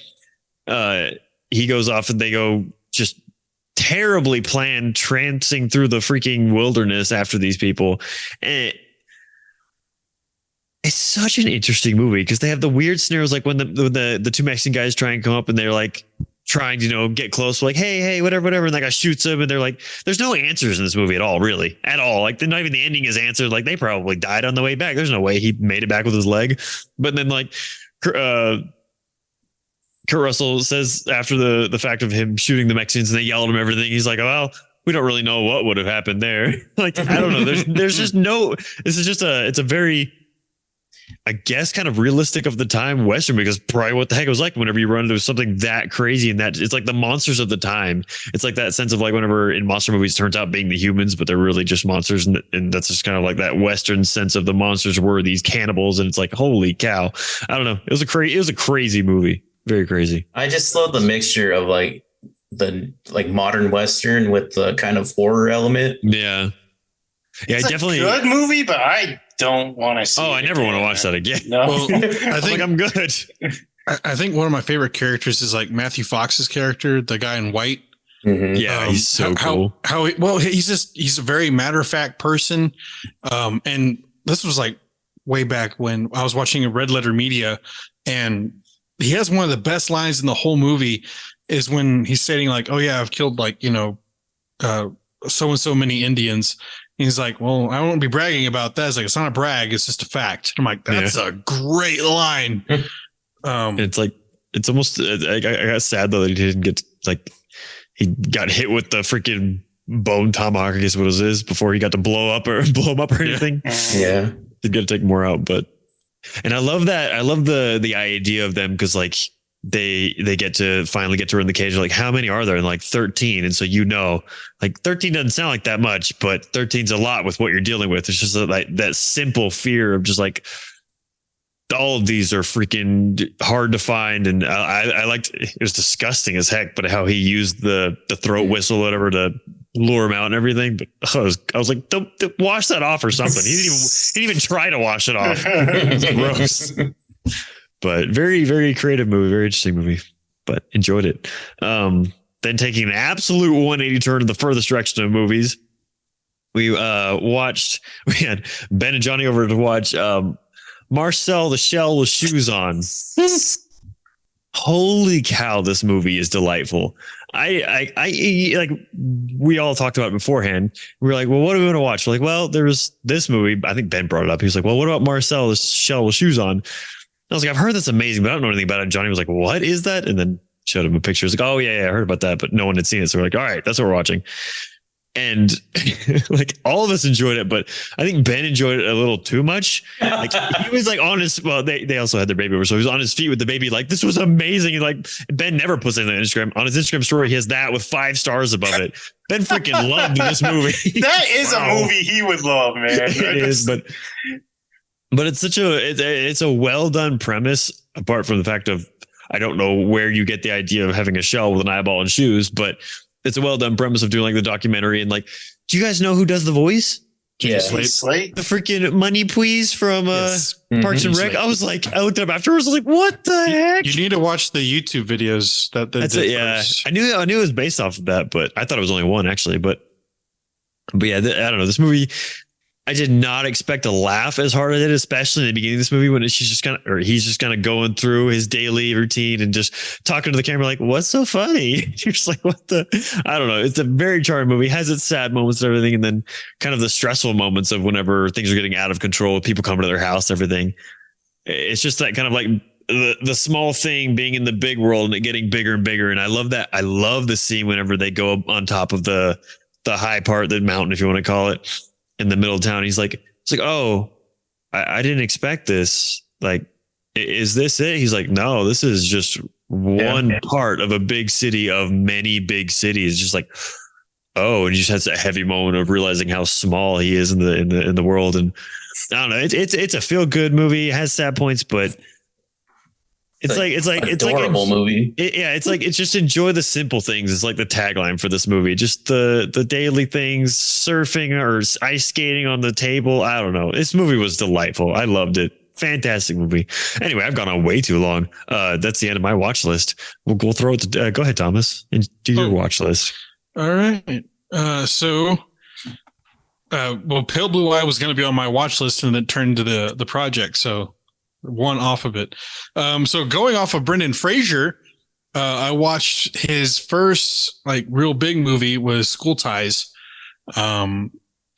He goes off and they go just terribly planned trancing through the freaking wilderness after these people. And it's such an interesting movie because they have the weird scenarios, like when the two Mexican guys try and come up and they're like trying to, you know, get close, like, hey, whatever. And that guy shoots him, and they're like, there's no answers in this movie at all, really, at all. Like, not even the ending is answered. Like, they probably died on the way back. There's no way he made it back with his leg. But then like, Kurt Russell says after the fact of him shooting the Mexicans and they yelled at him everything, he's like, well, we don't really know what would have happened there. Like, I don't know. There's just no, this is just it's a very, I guess, kind of realistic of the time Western, because probably what the heck it was like whenever you run into something that crazy, and that it's like the monsters of the time. It's like that sense of like whenever in monster movies turns out being the humans, but they're really just monsters. And that's just kind of like that Western sense of the monsters were these cannibals. And it's like, holy cow. I don't know. It was a crazy movie. Very crazy. I just love the mixture of like the modern Western with the kind of horror element. Yeah. Yeah, It's definitely. a good movie, but I don't want to see Oh, I never want to watch that again. No. Well, I think I'm good. I think one of my favorite characters is like Matthew Fox's character, the guy in white. Mhm. Yeah, he's so cool. He's a very matter of fact person. And this was like way back when I was watching a Red Letter Media, and he has one of the best lines in the whole movie is when he's saying like, oh yeah, I've killed like, you know, so and so many Indians. And he's like, well, I won't be bragging about that. It's like, it's not a brag. It's just a fact. I'm like, that's a great line. It's like, it's almost, I got sad though that he didn't get, like, he got hit with the freaking bone tomahawk, I guess what it is, before he got to blow him up or anything. Yeah. He'd get to take more out, but, and I love that. I love the idea of them because like they get to finally get to run the cage. Like, how many are there? And like 13. And so, you know, like 13 doesn't sound like that much, but 13's a lot with what you're dealing with. It's just like that simple fear of just like, all of these are freaking hard to find. And I liked, it was disgusting as heck, but how he used the throat whistle, whatever, to lure him out and everything. But I was like, don't wash that off or something. He didn't even try to wash it off. It's gross. But very, very creative movie, very interesting movie, but enjoyed it. Then taking an absolute 180 turn in the furthest direction of movies, we had Ben and Johnny over to watch Marcel the Shell with Shoes On. Holy cow, this movie is delightful. I like, we all talked about it beforehand. We were like, well, what do we want to watch? We're like, well, there's this movie. I think Ben brought it up. He was like, well, what about Marcel the Shell with Shoes On? I was like, I've heard that's amazing, but I don't know anything about it. And Johnny was like, what is that? And then showed him a picture. He was like, oh yeah, I heard about that, but no one had seen it. So we're like, all right, that's what we're watching. And like all of us enjoyed it, but I think Ben enjoyed it a little too much. Like he was like on his, well, they also had their baby over, so he was on his feet with the baby. Like, this was amazing. And like Ben never puts anything on Instagram. On his Instagram story, he has that with 5 stars above it. Ben freaking loved this movie. That is a movie he would love, man. It is, but it's such it's a well done premise. Apart from the fact of, I don't know where you get the idea of having a shell with an eyeball and shoes, but it's a well done premise of doing like the documentary. And like, do you guys know who does the voice? Yeah. Slate. The freaking Money Please from Yes. Parks and Rec. I was like, I looked it up afterwards. I was like, what the heck? You need to watch the YouTube videos that they That's did it. Yeah, first. I knew it was based off of that, but I thought it was only one actually. But yeah, I don't know. This movie, I did not expect to laugh as hard as I did, especially in the beginning of this movie when he's just kind of going through his daily routine and just talking to the camera like, what's so funny? You're just like, what the? I don't know. It's a very charming movie. It has its sad moments and everything, and then kind of the stressful moments of whenever things are getting out of control, people coming to their house, everything. It's just that kind of like the small thing being in the big world and it getting bigger and bigger. And I love that. I love the scene whenever they go up on top of the high part, the mountain, if you want to call it, in the middle of town. He's like, oh, I didn't expect this. Like, Is this it? He's like, no, this is just one part of a big city of many big cities. Just like, oh, and he just has a heavy moment of realizing how small he is in the world. And I don't know, it's a feel good movie. It has sad points, but it's like adorable movie. It's just enjoy the simple things. It's like the tagline for this movie. Just the daily things, surfing or ice skating on the table. I don't know. This movie was delightful. I loved it. Fantastic movie. Anyway, I've gone on way too long. That's the end of my watch list. We'll throw it to go ahead, Thomas, and do your watch list. All right. Pale Blue Eye was going to be on my watch list and then turned to the project. So one off of it. So going off of Brendan Fraser, I watched his first like real big movie was School Ties. Kind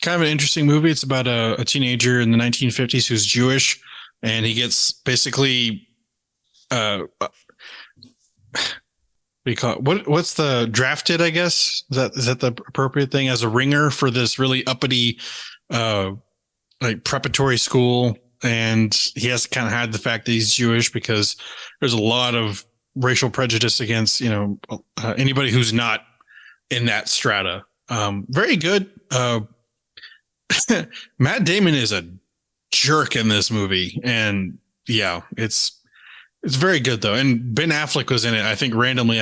of an interesting movie. It's about a teenager in the 1950s who's Jewish, and he gets basically what's the drafted, I guess? Is that the appropriate thing, as a ringer for this really uppity like preparatory school. And he has to kind of hide the fact that he's Jewish because there's a lot of racial prejudice against, anybody who's not in that strata. Very good. Matt Damon is a jerk in this movie, and yeah, it's very good though. And Ben Affleck was in it. I think randomly,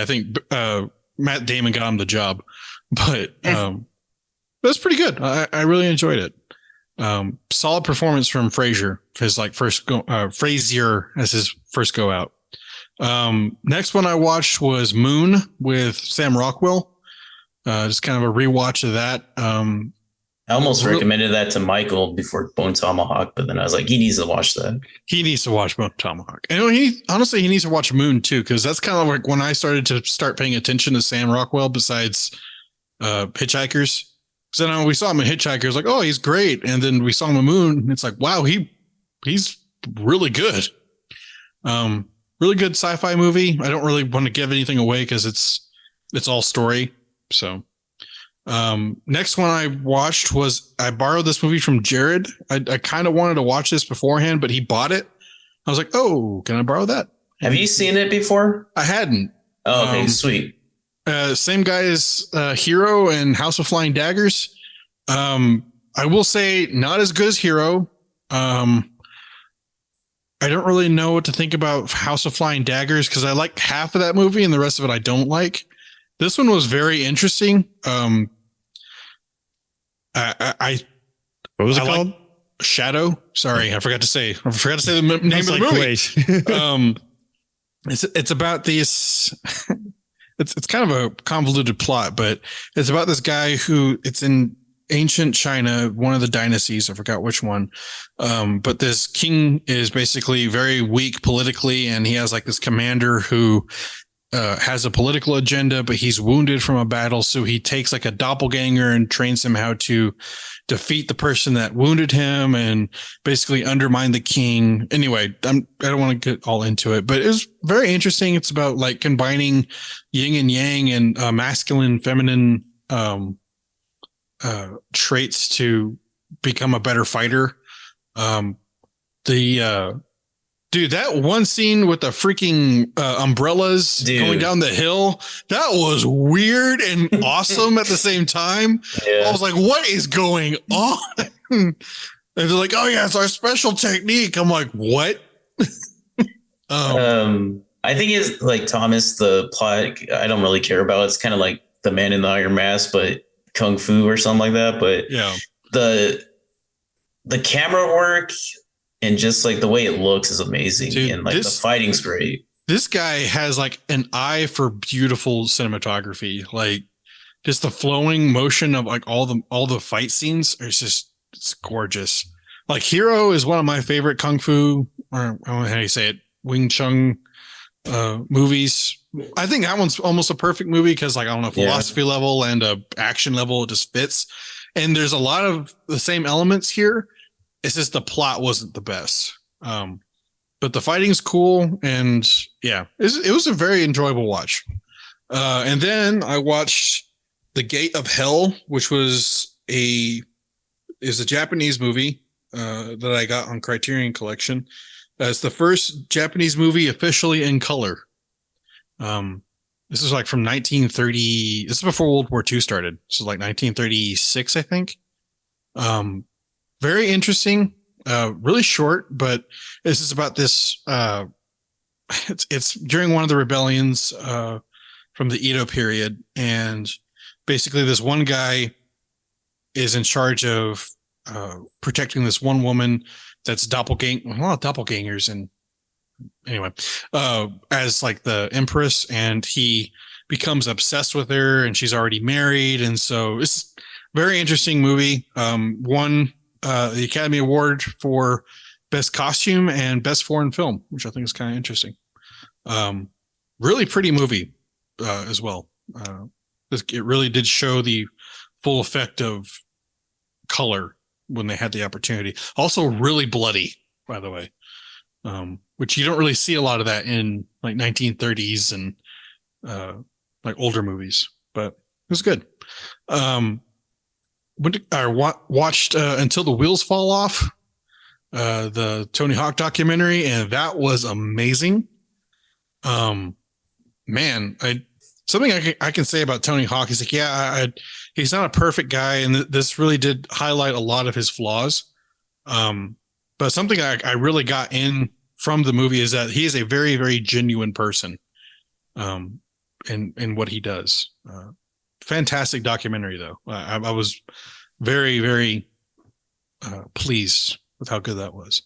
Matt Damon got him the job, but that's pretty good. I really enjoyed it. Solid performance from Frazier, his like Frazier as his first go out. Next one I watched was Moon with Sam Rockwell. Just kind of a rewatch of that. I almost recommended that to Michael before Bone Tomahawk, but then I was like, he needs to watch that. He needs to watch Bone Tomahawk. And he needs to watch Moon too, because that's kind of like when I started to start paying attention to Sam Rockwell besides Hitchhikers. So then we saw him in Hitchhikers, like, oh, he's great. And then we saw him in Moon, and it's like, wow, he's really good. Really good sci-fi movie. I don't really want to give anything away because it's all story. So next one I watched was, I borrowed this movie from Jared. I kind of wanted to watch this beforehand, but he bought it. I was like, oh, can I borrow that? Have you seen it before? I hadn't. Oh, okay, sweet. Same guy as Hero and House of Flying Daggers. I will say not as good as Hero. I don't really know what to think about House of Flying Daggers because I like half of that movie and the rest of it I don't like. This one was very interesting. What was it called? Shadow. Sorry, I forgot to say the name of the movie. It's about these. It's kind of a convoluted plot, but it's about this guy who it's in ancient China, one of the dynasties. I forgot which one. But this king is basically very weak politically, and he has like this commander who has a political agenda, but he's wounded from a battle. So he takes like a doppelganger and trains him how to defeat the person that wounded him and basically undermine the king. Anyway, I don't want to get all into it, but it was very interesting. It's about like combining yin and yang and masculine, feminine traits to become a better fighter. Dude, that one scene with the freaking umbrellas going down the hill, that was weird and awesome at the same time. Yeah. I was like, what is going on? And they're like, oh yeah, it's our special technique. I'm like, what? I think it's like Thomas, the plot I don't really care about. It's kind of like The Man in the Iron Mask, but Kung Fu or something like that. But yeah, the camera work and just like the way it looks is amazing. Dude, and like the fighting's great. This guy has like an eye for beautiful cinematography. Like just the flowing motion of like all the fight scenes are it's gorgeous. Like Hero is one of my favorite Kung Fu, or I don't know how you say it, Wing Chun movies. I think that one's almost a perfect movie because like, I don't know, philosophy level and action level, it just fits. And there's a lot of the same elements here. It's just the plot wasn't the best. But the fighting's cool. And yeah, it was a very enjoyable watch. And then I watched The Gate of Hell, which is a Japanese movie that I got on Criterion Collection. It's the first Japanese movie officially in color. This is like from 1930. This is before World War II started. This is like 1936, I think. Very interesting. Really short, but this is about this. It's during one of the rebellions from the Edo period, and basically this one guy is in charge of protecting this one woman that's a lot of doppelgangers, and anyway, as like the empress, and he becomes obsessed with her, and she's already married, and so it's a very interesting movie. Won the Academy Award for Best Costume and Best Foreign Film, which I think is kind of interesting. Really pretty movie as well. It really did show the full effect of color when they had the opportunity. Also really bloody, by the way, which you don't really see a lot of that in like 1930s and like older movies, but it was good. I watched Until the Wheels Fall Off, the Tony Hawk documentary, and that was amazing. Man, something I can say about Tony Hawk is like, he's not a perfect guy, and this really did highlight a lot of his flaws. But something I really got in from the movie is that he is a very, very genuine person, in what he does. Fantastic documentary, though. I was very, very pleased with how good that was.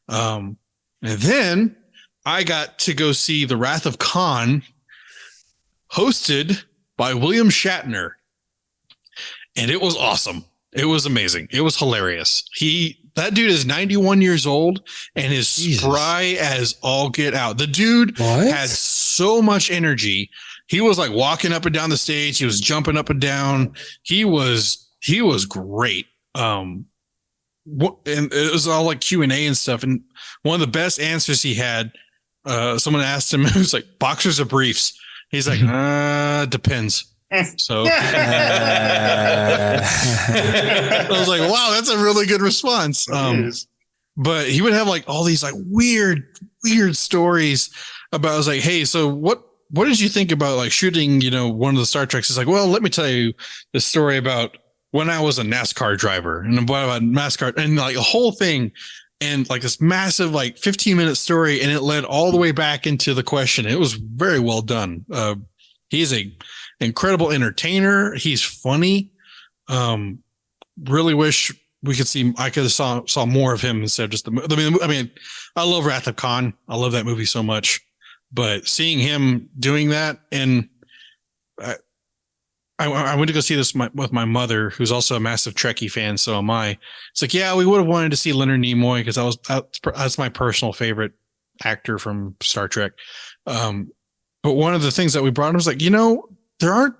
And then I got to go see The Wrath of Khan, hosted by William Shatner. And it was awesome. It was amazing. It was hilarious. That dude is 91 years old and is spry as all get out. The dude had so much energy. He was like walking up and down the stage. He was jumping up and down. He was great. And it was all like Q&A and stuff. And one of the best answers he had, someone asked him, it was like, boxers or briefs? He's like, depends. So I was like, wow, that's a really good response. But he would have like all these like weird stories about, I was like, hey, so what did you think about like shooting, one of the Star Treks? He's like, well, let me tell you the story about when I was a NASCAR driver, and what about NASCAR, and like the whole thing, and like this massive like 15-minute story, and it led all the way back into the question. It was very well done. He's a incredible entertainer. He's funny. Really wish we could see. I could have saw more of him instead of just I mean, I love Wrath of Khan. I love that movie so much, but seeing him doing that, and I went to go see this with my mother, who's also a massive Trekkie fan. So am I. It's like, yeah, we would have wanted to see Leonard Nimoy because that's my personal favorite actor from Star Trek. But one of the things that we brought him was like, there aren't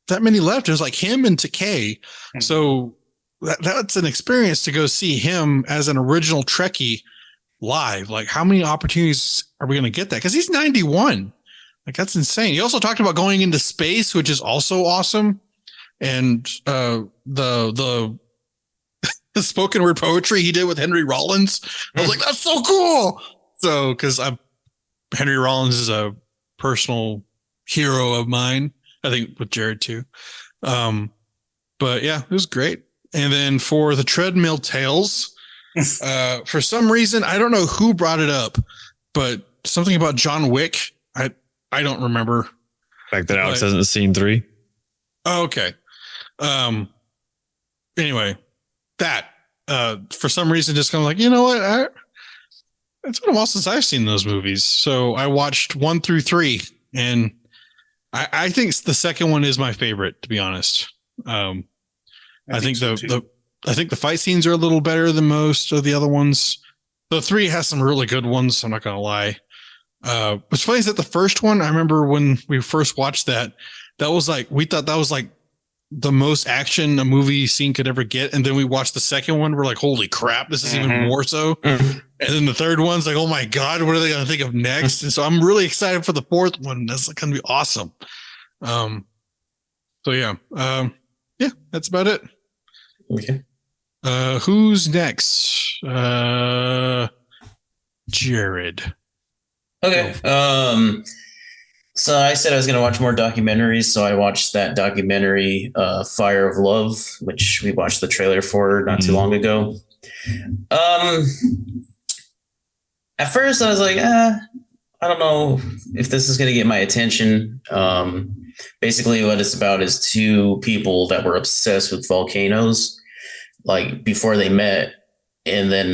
that many left. There's like him and Takei. So that's an experience to go see him as an original Trekkie live. Like, how many opportunities are we going to get that? Because he's 91. Like, that's insane. He also talked about going into space, which is also awesome. And the spoken word poetry he did with Henry Rollins, I was like, that's so cool. So, because Henry Rollins is a personal hero of mine, I think with Jared too. But yeah, it was great. And then for the Treadmill Tales, for some reason, I don't know who brought it up, but something about John Wick. I don't remember. The fact that Alex hasn't seen 3. Oh, okay. Anyway, that for some reason just kind of like, you know what? It's been a while since I've seen those movies. So I watched 1 through 3, and I think the second one is my favorite, to be honest. I think the fight scenes are a little better than most of the other ones. The 3 has some really good ones. I'm not going to lie. What's funny is that the first one, I remember when we first watched that was like, we thought that was like the most action a movie scene could ever get. And then we watched the second one. We're like, holy crap, this is even more so. And then the third one's like, oh my God, what are they going to think of next? And so I'm really excited for the fourth one. That's going to be awesome. So yeah. Yeah, that's about it. Okay. Who's next? Jared. Okay. So I said I was going to watch more documentaries, so I watched that documentary, Fire of Love, which we watched the trailer for not too long ago. At first I was like, I don't know if this is going to get my attention. Basically what it's about is two people that were obsessed with volcanoes, like before they met. And then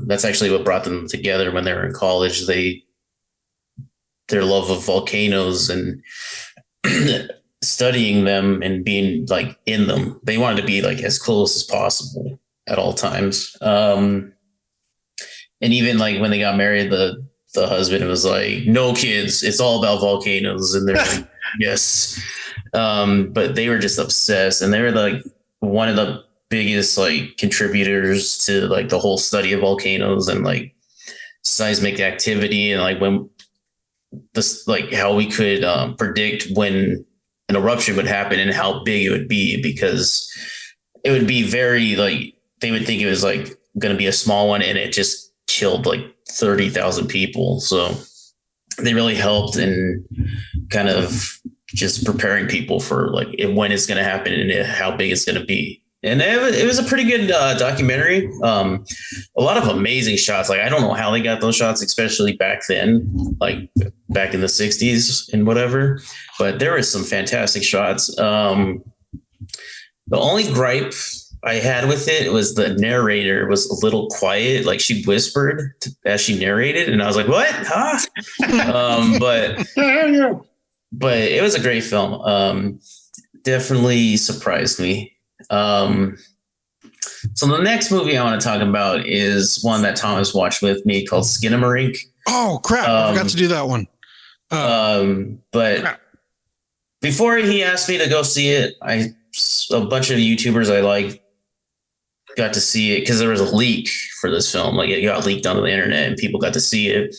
that's actually what brought them together when they were in college. Their love of volcanoes and studying them and being like in them. They wanted to be like as close as possible at all times. And even like when they got married, the husband was like, no kids, it's all about volcanoes. And they're like, yes. But they were just obsessed, and they were like one of the biggest like contributors to like the whole study of volcanoes and like seismic activity, and like when this, like how we could predict when an eruption would happen and how big it would be, because it would be very like, they would think it was like going to be a small one, and it just killed like 30,000 people. So they really helped in kind of just preparing people for like when it's going to happen and how big it's going to be. And it was a pretty good documentary. A lot of amazing shots. Like, I don't know how they got those shots, especially back then, like back in the 60s and whatever. But there were some fantastic shots. The only gripe I had with it was the narrator was a little quiet. Like, she whispered as she narrated, and I was like, what? Huh? But it was a great film. Definitely surprised me. So the next movie I want to talk about is one that Thomas watched with me called Skinamarink. Oh crap! I forgot to do that one. But crap. Before he asked me to go see it, a bunch of YouTubers I like got to see it because there was a leak for this film. Like, it got leaked onto the internet and people got to see it,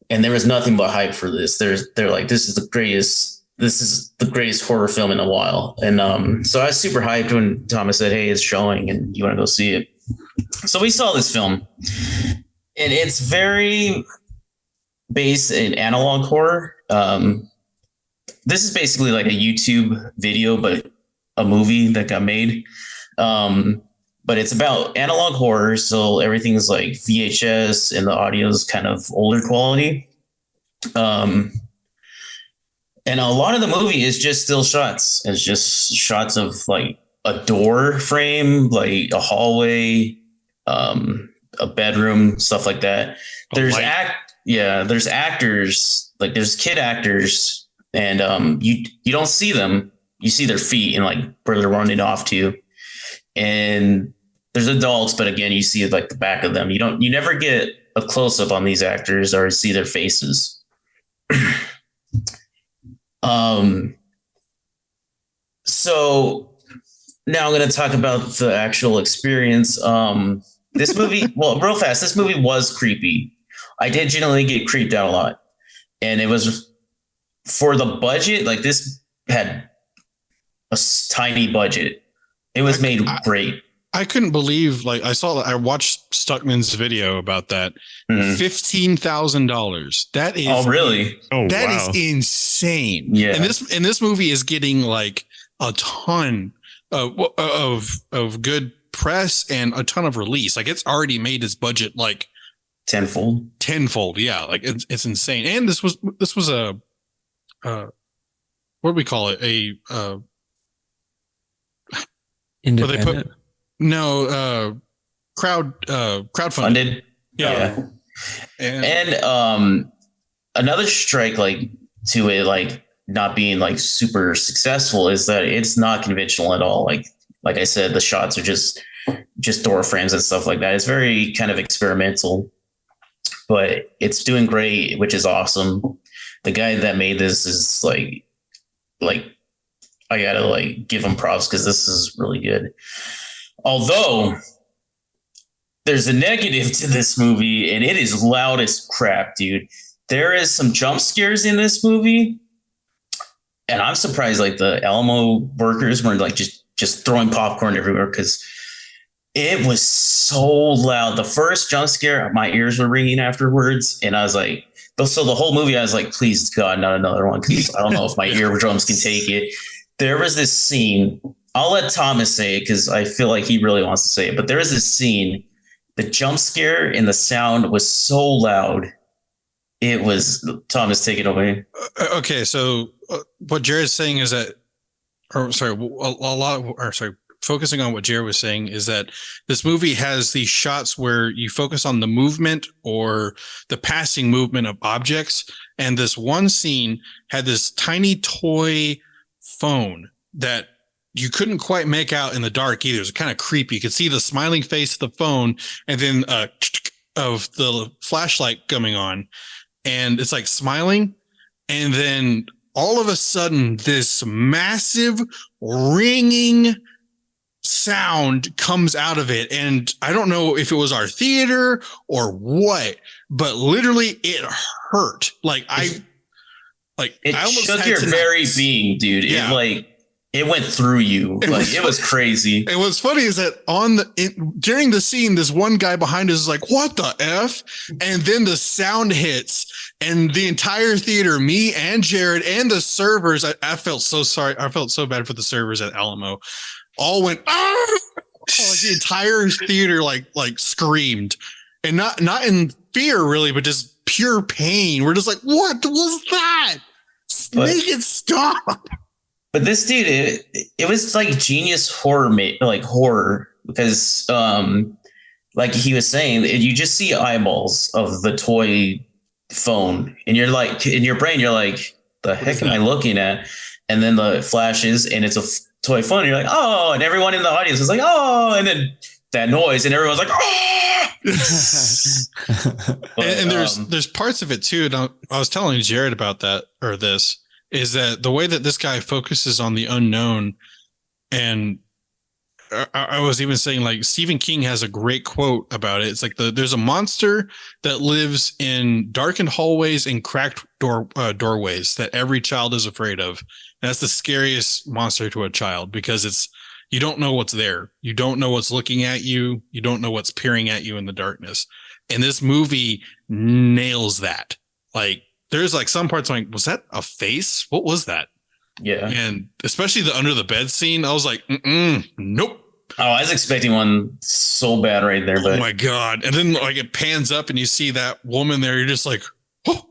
and there was nothing but hype for this. They're like, this is the greatest horror film in a while. And so I was super hyped when Thomas said, hey, it's showing and you want to go see it. So we saw this film, and it's very based in analog horror. This is basically like a YouTube video, but a movie that got made. But it's about analog horror. So everything's like VHS and the audio is kind of older quality. And a lot of the movie is just still shots. It's just shots of like a door frame, like a hallway, a bedroom, stuff like that. There's there's actors, like there's kid actors, and you don't see them. You see their feet and like where they're running off to. And there's adults, but again, you see like the back of them. You never get a close up on these actors or see their faces. So now I'm going to talk about the actual experience. This movie, well, real fast, this movie was creepy. I did generally get creeped out a lot, and it was for the budget. Like, this had a tiny budget. It was made great. I couldn't believe, like, I watched Stuckman's video about that. $15,000. That is, oh really? That is insane. Yeah. And this movie is getting like a ton of good press and a ton of release. Like, it's already made its budget like tenfold. Yeah. Like, it's insane. And this was a what do we call it? Independent. Crowdfunded. Yeah. And another strike like to it, like not being like super successful, is that it's not conventional at all. Like I said, the shots are just door frames and stuff like that. It's very kind of experimental, but it's doing great, which is awesome. The guy that made this is like I gotta like give him props, because this is really good. Although there's a negative to this movie, and it is loud as crap, dude. There is some jump scares in this movie, and I'm surprised like the Alamo workers weren't like just throwing popcorn everywhere, because It was so loud. The first jump scare, my ears were ringing afterwards, and I was like, so the whole movie, I was like, please God, not another one, because I don't know if my eardrums can take it. There was this scene. I'll let Thomas say it because I feel like he really wants to say it. But there was this scene. The jump scare and the sound was so loud. It was Thomas, take it away. Okay, so what Jared's saying is that, focusing on what Jared was saying is that this movie has these shots where you focus on the movement or the passing movement of objects. And this one scene had this tiny toy phone that you couldn't quite make out in the dark either. It was kind of creepy. You could see the smiling face of the phone and then of the flashlight coming on. And it's like smiling. And then all of a sudden, this massive ringing sound comes out of it. And I don't know if it was our theater or what, but literally it hurt. It I almost shook had your to very being, dude. Yeah. It went through you. It was crazy. And what's funny is that during the scene, this one guy behind us is like, "What the F?" And then the sound hits, and the entire theater, me and Jared and the servers, I felt so sorry. I felt so bad for the servers at Alamo. All went, "Ah!" Like the entire theater like screamed, and not in fear really, but just pure pain. We're just like, "What was that? Make it stop!" But this dude, it was like genius horror, horror, because like he was saying, you just see eyeballs of the toy phone, and you're like, in your brain, you're like, the heck am I looking at? And then the flashes, and it's a toy phone, and you're like, oh, and everyone in the audience is like, oh, and then that noise, and everyone's like, oh. And there's parts of it too. And I was telling Jared about that, or this. Is that the way that this guy focuses on the unknown? And I was even saying, like, Stephen King has a great quote about it. It's like there's a monster that lives in darkened hallways and cracked doorways that every child is afraid of. And that's the scariest monster to a child, because you don't know what's there. You don't know what's looking at you. You don't know what's peering at you in the darkness. And this movie nails that. Like, there's like some parts like, was that a face? What was that? Yeah. And especially the under the bed scene, I was like, nope. Oh, I was expecting one so bad right there, but oh my God. And then like it pans up and you see that woman there. You're just like, oh.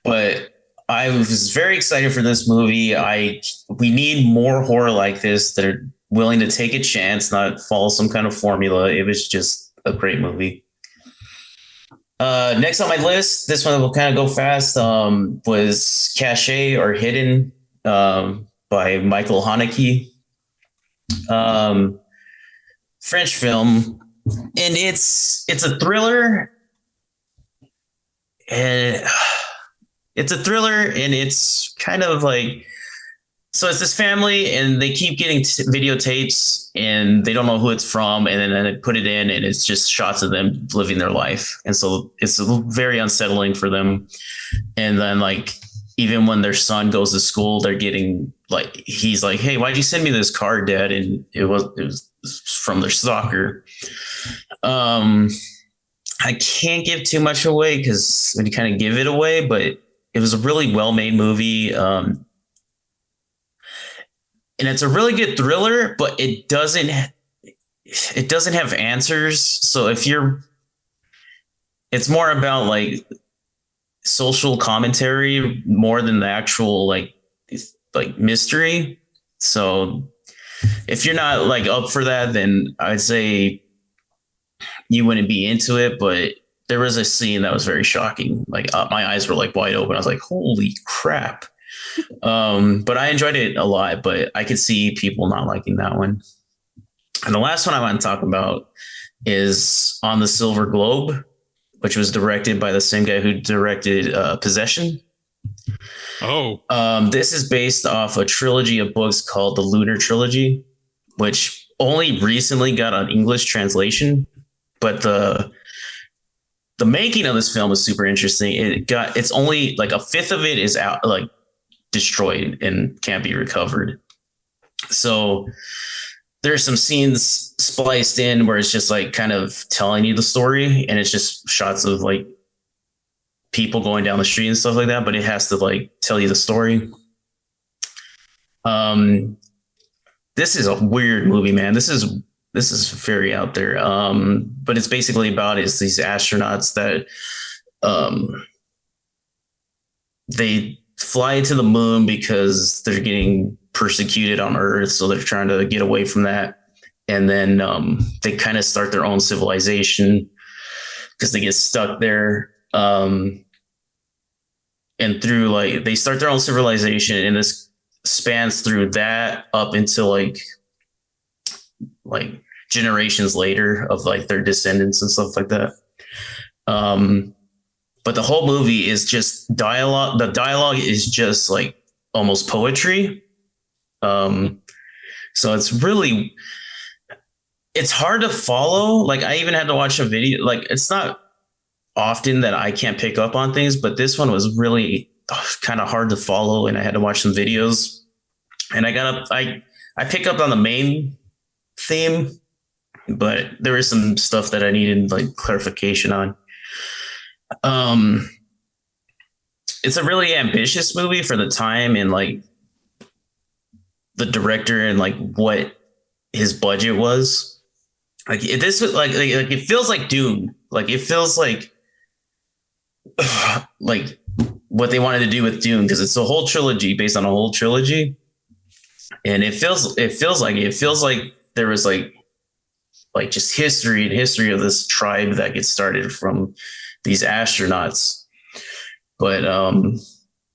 But I was very excited for this movie. We need more horror like this that are willing to take a chance, not follow some kind of formula. It was just a great movie. Next on my list, this one will kind of go fast, was Cache or Hidden by Michael Haneke. French film, and it's a thriller. And it's kind of like, so it's this family and they keep getting videotapes and they don't know who it's from. And then they put it in and it's just shots of them living their life. And so it's very unsettling for them. And then like, even when their son goes to school, they're getting like, he's like, hey, why'd you send me this card, Dad? And it was from their soccer. I can't give too much away because when you kind of give it away, but it was a really well-made movie. And it's a really good thriller, but it doesn't have answers. So it's more about like social commentary more than the actual like mystery. So if you're not like up for that, then I'd say you wouldn't be into it. But there was a scene that was very shocking. Like my eyes were like wide open. I was like, holy crap. But I enjoyed it a lot, but I could see people not liking that one. And the last one I want to talk about is On the Silver Globe, which was directed by the same guy who directed Possession. Oh, this is based off a trilogy of books called the Lunar Trilogy, which only recently got an English translation. But the making of this film is super interesting. It's only like a fifth of it is out, like destroyed and can't be recovered. So there's some scenes spliced in where it's just like kind of telling you the story, and it's just shots of like people going down the street and stuff like that, but it has to like tell you the story. This is a weird movie, man. This is very out there. But it's basically about is these astronauts that they fly to the moon because they're getting persecuted on Earth, so they're trying to get away from that. And then they kind of start their own civilization because they get stuck there. And through like they start their own civilization, and this spans through that up into like generations later of like their descendants and stuff like that. But the whole movie is just dialogue. The dialogue is just like almost poetry. So it's hard to follow. Like I even had to watch a video. Like it's not often that I can't pick up on things, but this one was really kind of hard to follow, and I had to watch some videos. And I picked up on the main theme, but there was some stuff that I needed like clarification on. It's a really ambitious movie for the time and like the director and like what his budget was. Like this was like it feels like Dune. Like it feels like like what they wanted to do with Dune, because it's a whole trilogy based on a whole trilogy. And it feels like there was like just history of this tribe that gets started from these astronauts. But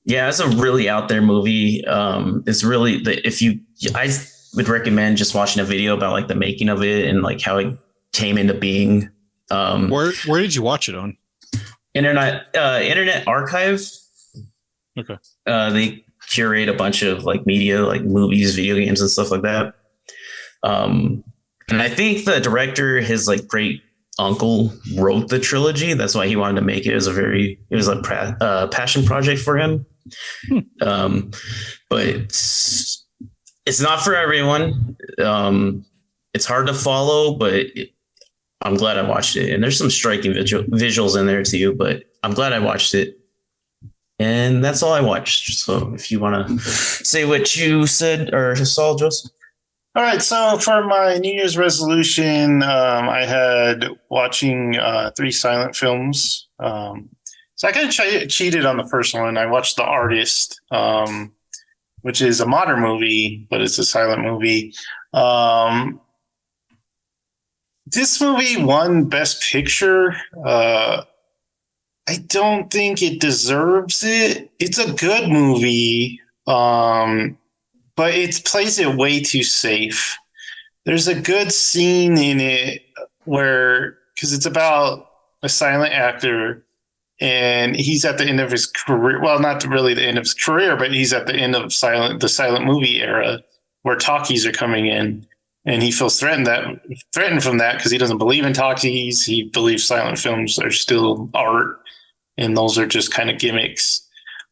yeah, it's a really out there movie. It's really I would recommend just watching a video about like the making of it and like how it came into being. Where did you watch it on? Internet Archive. Okay. They curate a bunch of like media, like movies, video games, and stuff like that. And I think the director, his like great uncle, wrote the trilogy. That's why he wanted to make it. It was a passion project for him. But it's not for everyone. It's hard to follow, but I'm glad I watched it. And there's some striking visuals in there too, but I'm glad I watched it. And that's all I watched. So if you want to say what you said or saw, Joseph. All right. So for my New Year's resolution, I had watching 3 silent films. So I kind of cheated on the first one. I watched The Artist, which is a modern movie, but it's a silent movie. This movie won Best Picture. I don't think it deserves it. It's a good movie, but it plays it way too safe. There's a good scene in it where, because it's about a silent actor, and he's at the end of his career. Well, not really the end of his career, but he's at the end of the silent movie era, where talkies are coming in, and he feels threatened from that because he doesn't believe in talkies. He believes silent films are still art, and those are just kind of gimmicks.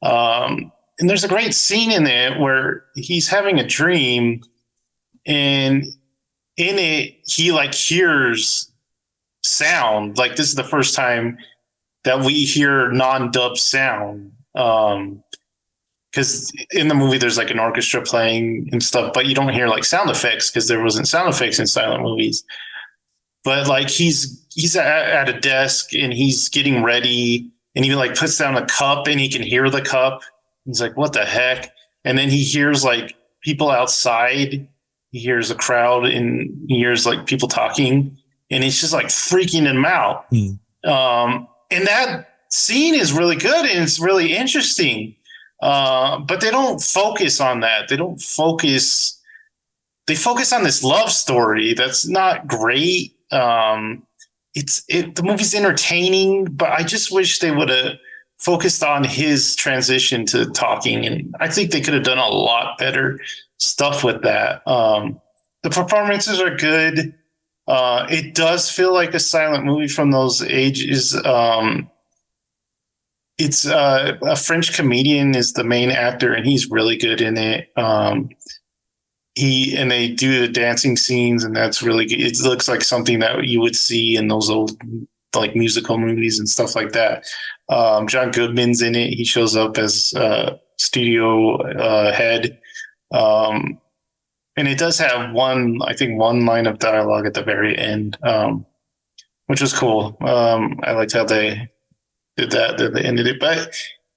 And there's a great scene in it where he's having a dream, and in it he like hears sound. Like this is the first time that we hear non-dub sound. Because in the movie there's like an orchestra playing and stuff, but you don't hear like sound effects because there wasn't sound effects in silent movies. But like he's at a desk and he's getting ready, and he like puts down a cup and he can hear the cup. He's like, what the heck? And then he hears like people outside. He hears a crowd and he hears like people talking, and it's just like freaking him out. And that scene is really good and it's really interesting. But they don't focus on that. They focus on this love story that's not great. The movie's entertaining, but I just wish they would have focused on his transition to talking, and I think they could have done a lot better stuff with that. The performances are good. It does feel like a silent movie from those ages. It's a French comedian is the main actor, and he's really good in it. they do the dancing scenes, and that's really good. It looks like something that you would see in those old like musical movies and stuff like that. John Goodman's in it. He shows up as studio head. And it does have one line of dialogue at the very end, which was cool. I liked how they did that they ended it, but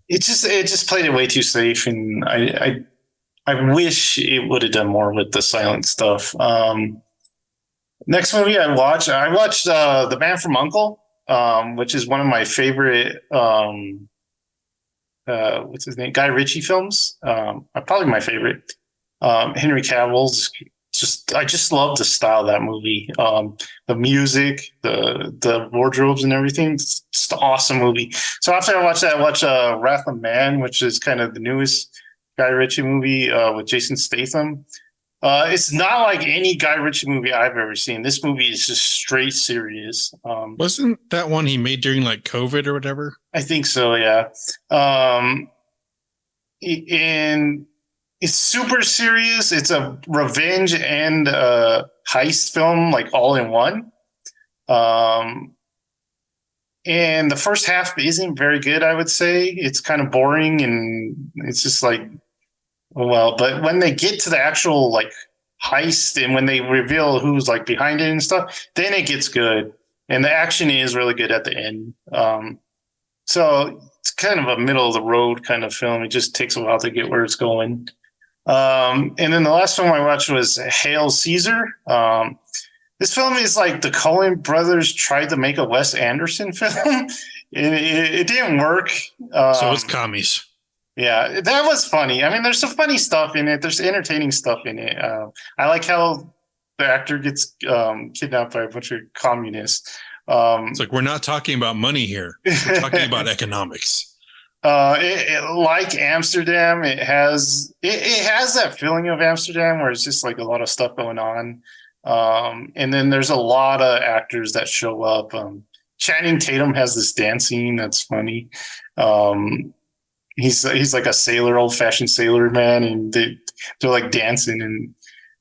it just played it way too safe, and I wish it would have done more with the silent stuff. Next movie I watched The Man from U.N.C.L.E., which is one of my favorite what's his name, Guy Ritchie films. Probably my favorite. Henry Cavill's I just love the style of that movie. The music, the wardrobes and everything. It's just an awesome movie. So after I watched that, I watched Wrath of Man, which is kind of the newest Guy Ritchie movie with Jason Statham. It's not like any Guy Ritchie movie I've ever seen. This movie is just straight serious. Wasn't that one he made during like COVID or whatever? I think so, yeah. And it's super serious. It's a revenge and heist film, like all in one. And the first half isn't very good, I would say. It's kind of boring, and it's just like, well, but when they get to the actual like heist and when they reveal who's like behind it and stuff, then it gets good. And the action is really good at the end. So it's kind of a middle of the road kind of film. It just takes a while to get where it's going. And then the last film I watched was Hail Caesar. This film is like the Coen brothers tried to make a Wes Anderson film. It didn't work. So it's commies. Yeah, that was funny. I mean, there's some funny stuff in it. There's entertaining stuff in it. I like how the actor gets kidnapped by a bunch of communists. It's like, we're not talking about money here. We're talking about economics. Like Amsterdam, it has that feeling of Amsterdam where it's just like a lot of stuff going on. And then there's a lot of actors that show up. Channing Tatum has this dance scene that's funny. He's like a sailor, old fashioned sailor man, and they're like dancing, and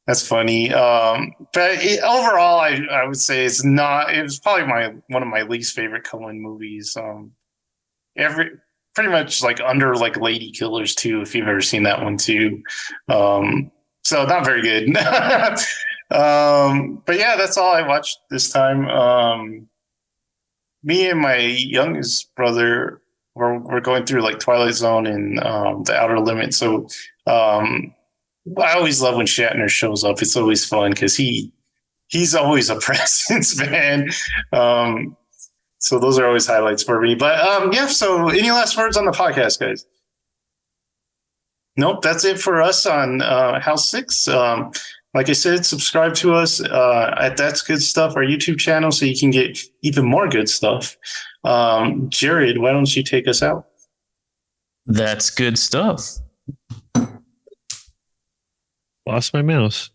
that's funny. But overall, I would say it was probably one of my least favorite Coen movies. Pretty much like under like Lady Killers too, if you've ever seen that one too. So not very good. But yeah, that's all I watched this time. Me and my youngest brother we're going through like Twilight Zone and The Outer Limits. So I always love when Shatner shows up. It's always fun because he's always a presence, man. So those are always highlights for me. But yeah, so any last words on the podcast, guys? Nope, that's it for us on House 6. Like I said, subscribe to us at That's Good Stuff, our YouTube channel, so you can get even more good stuff. Jared, why don't you take us out? That's good stuff. Lost my mouse.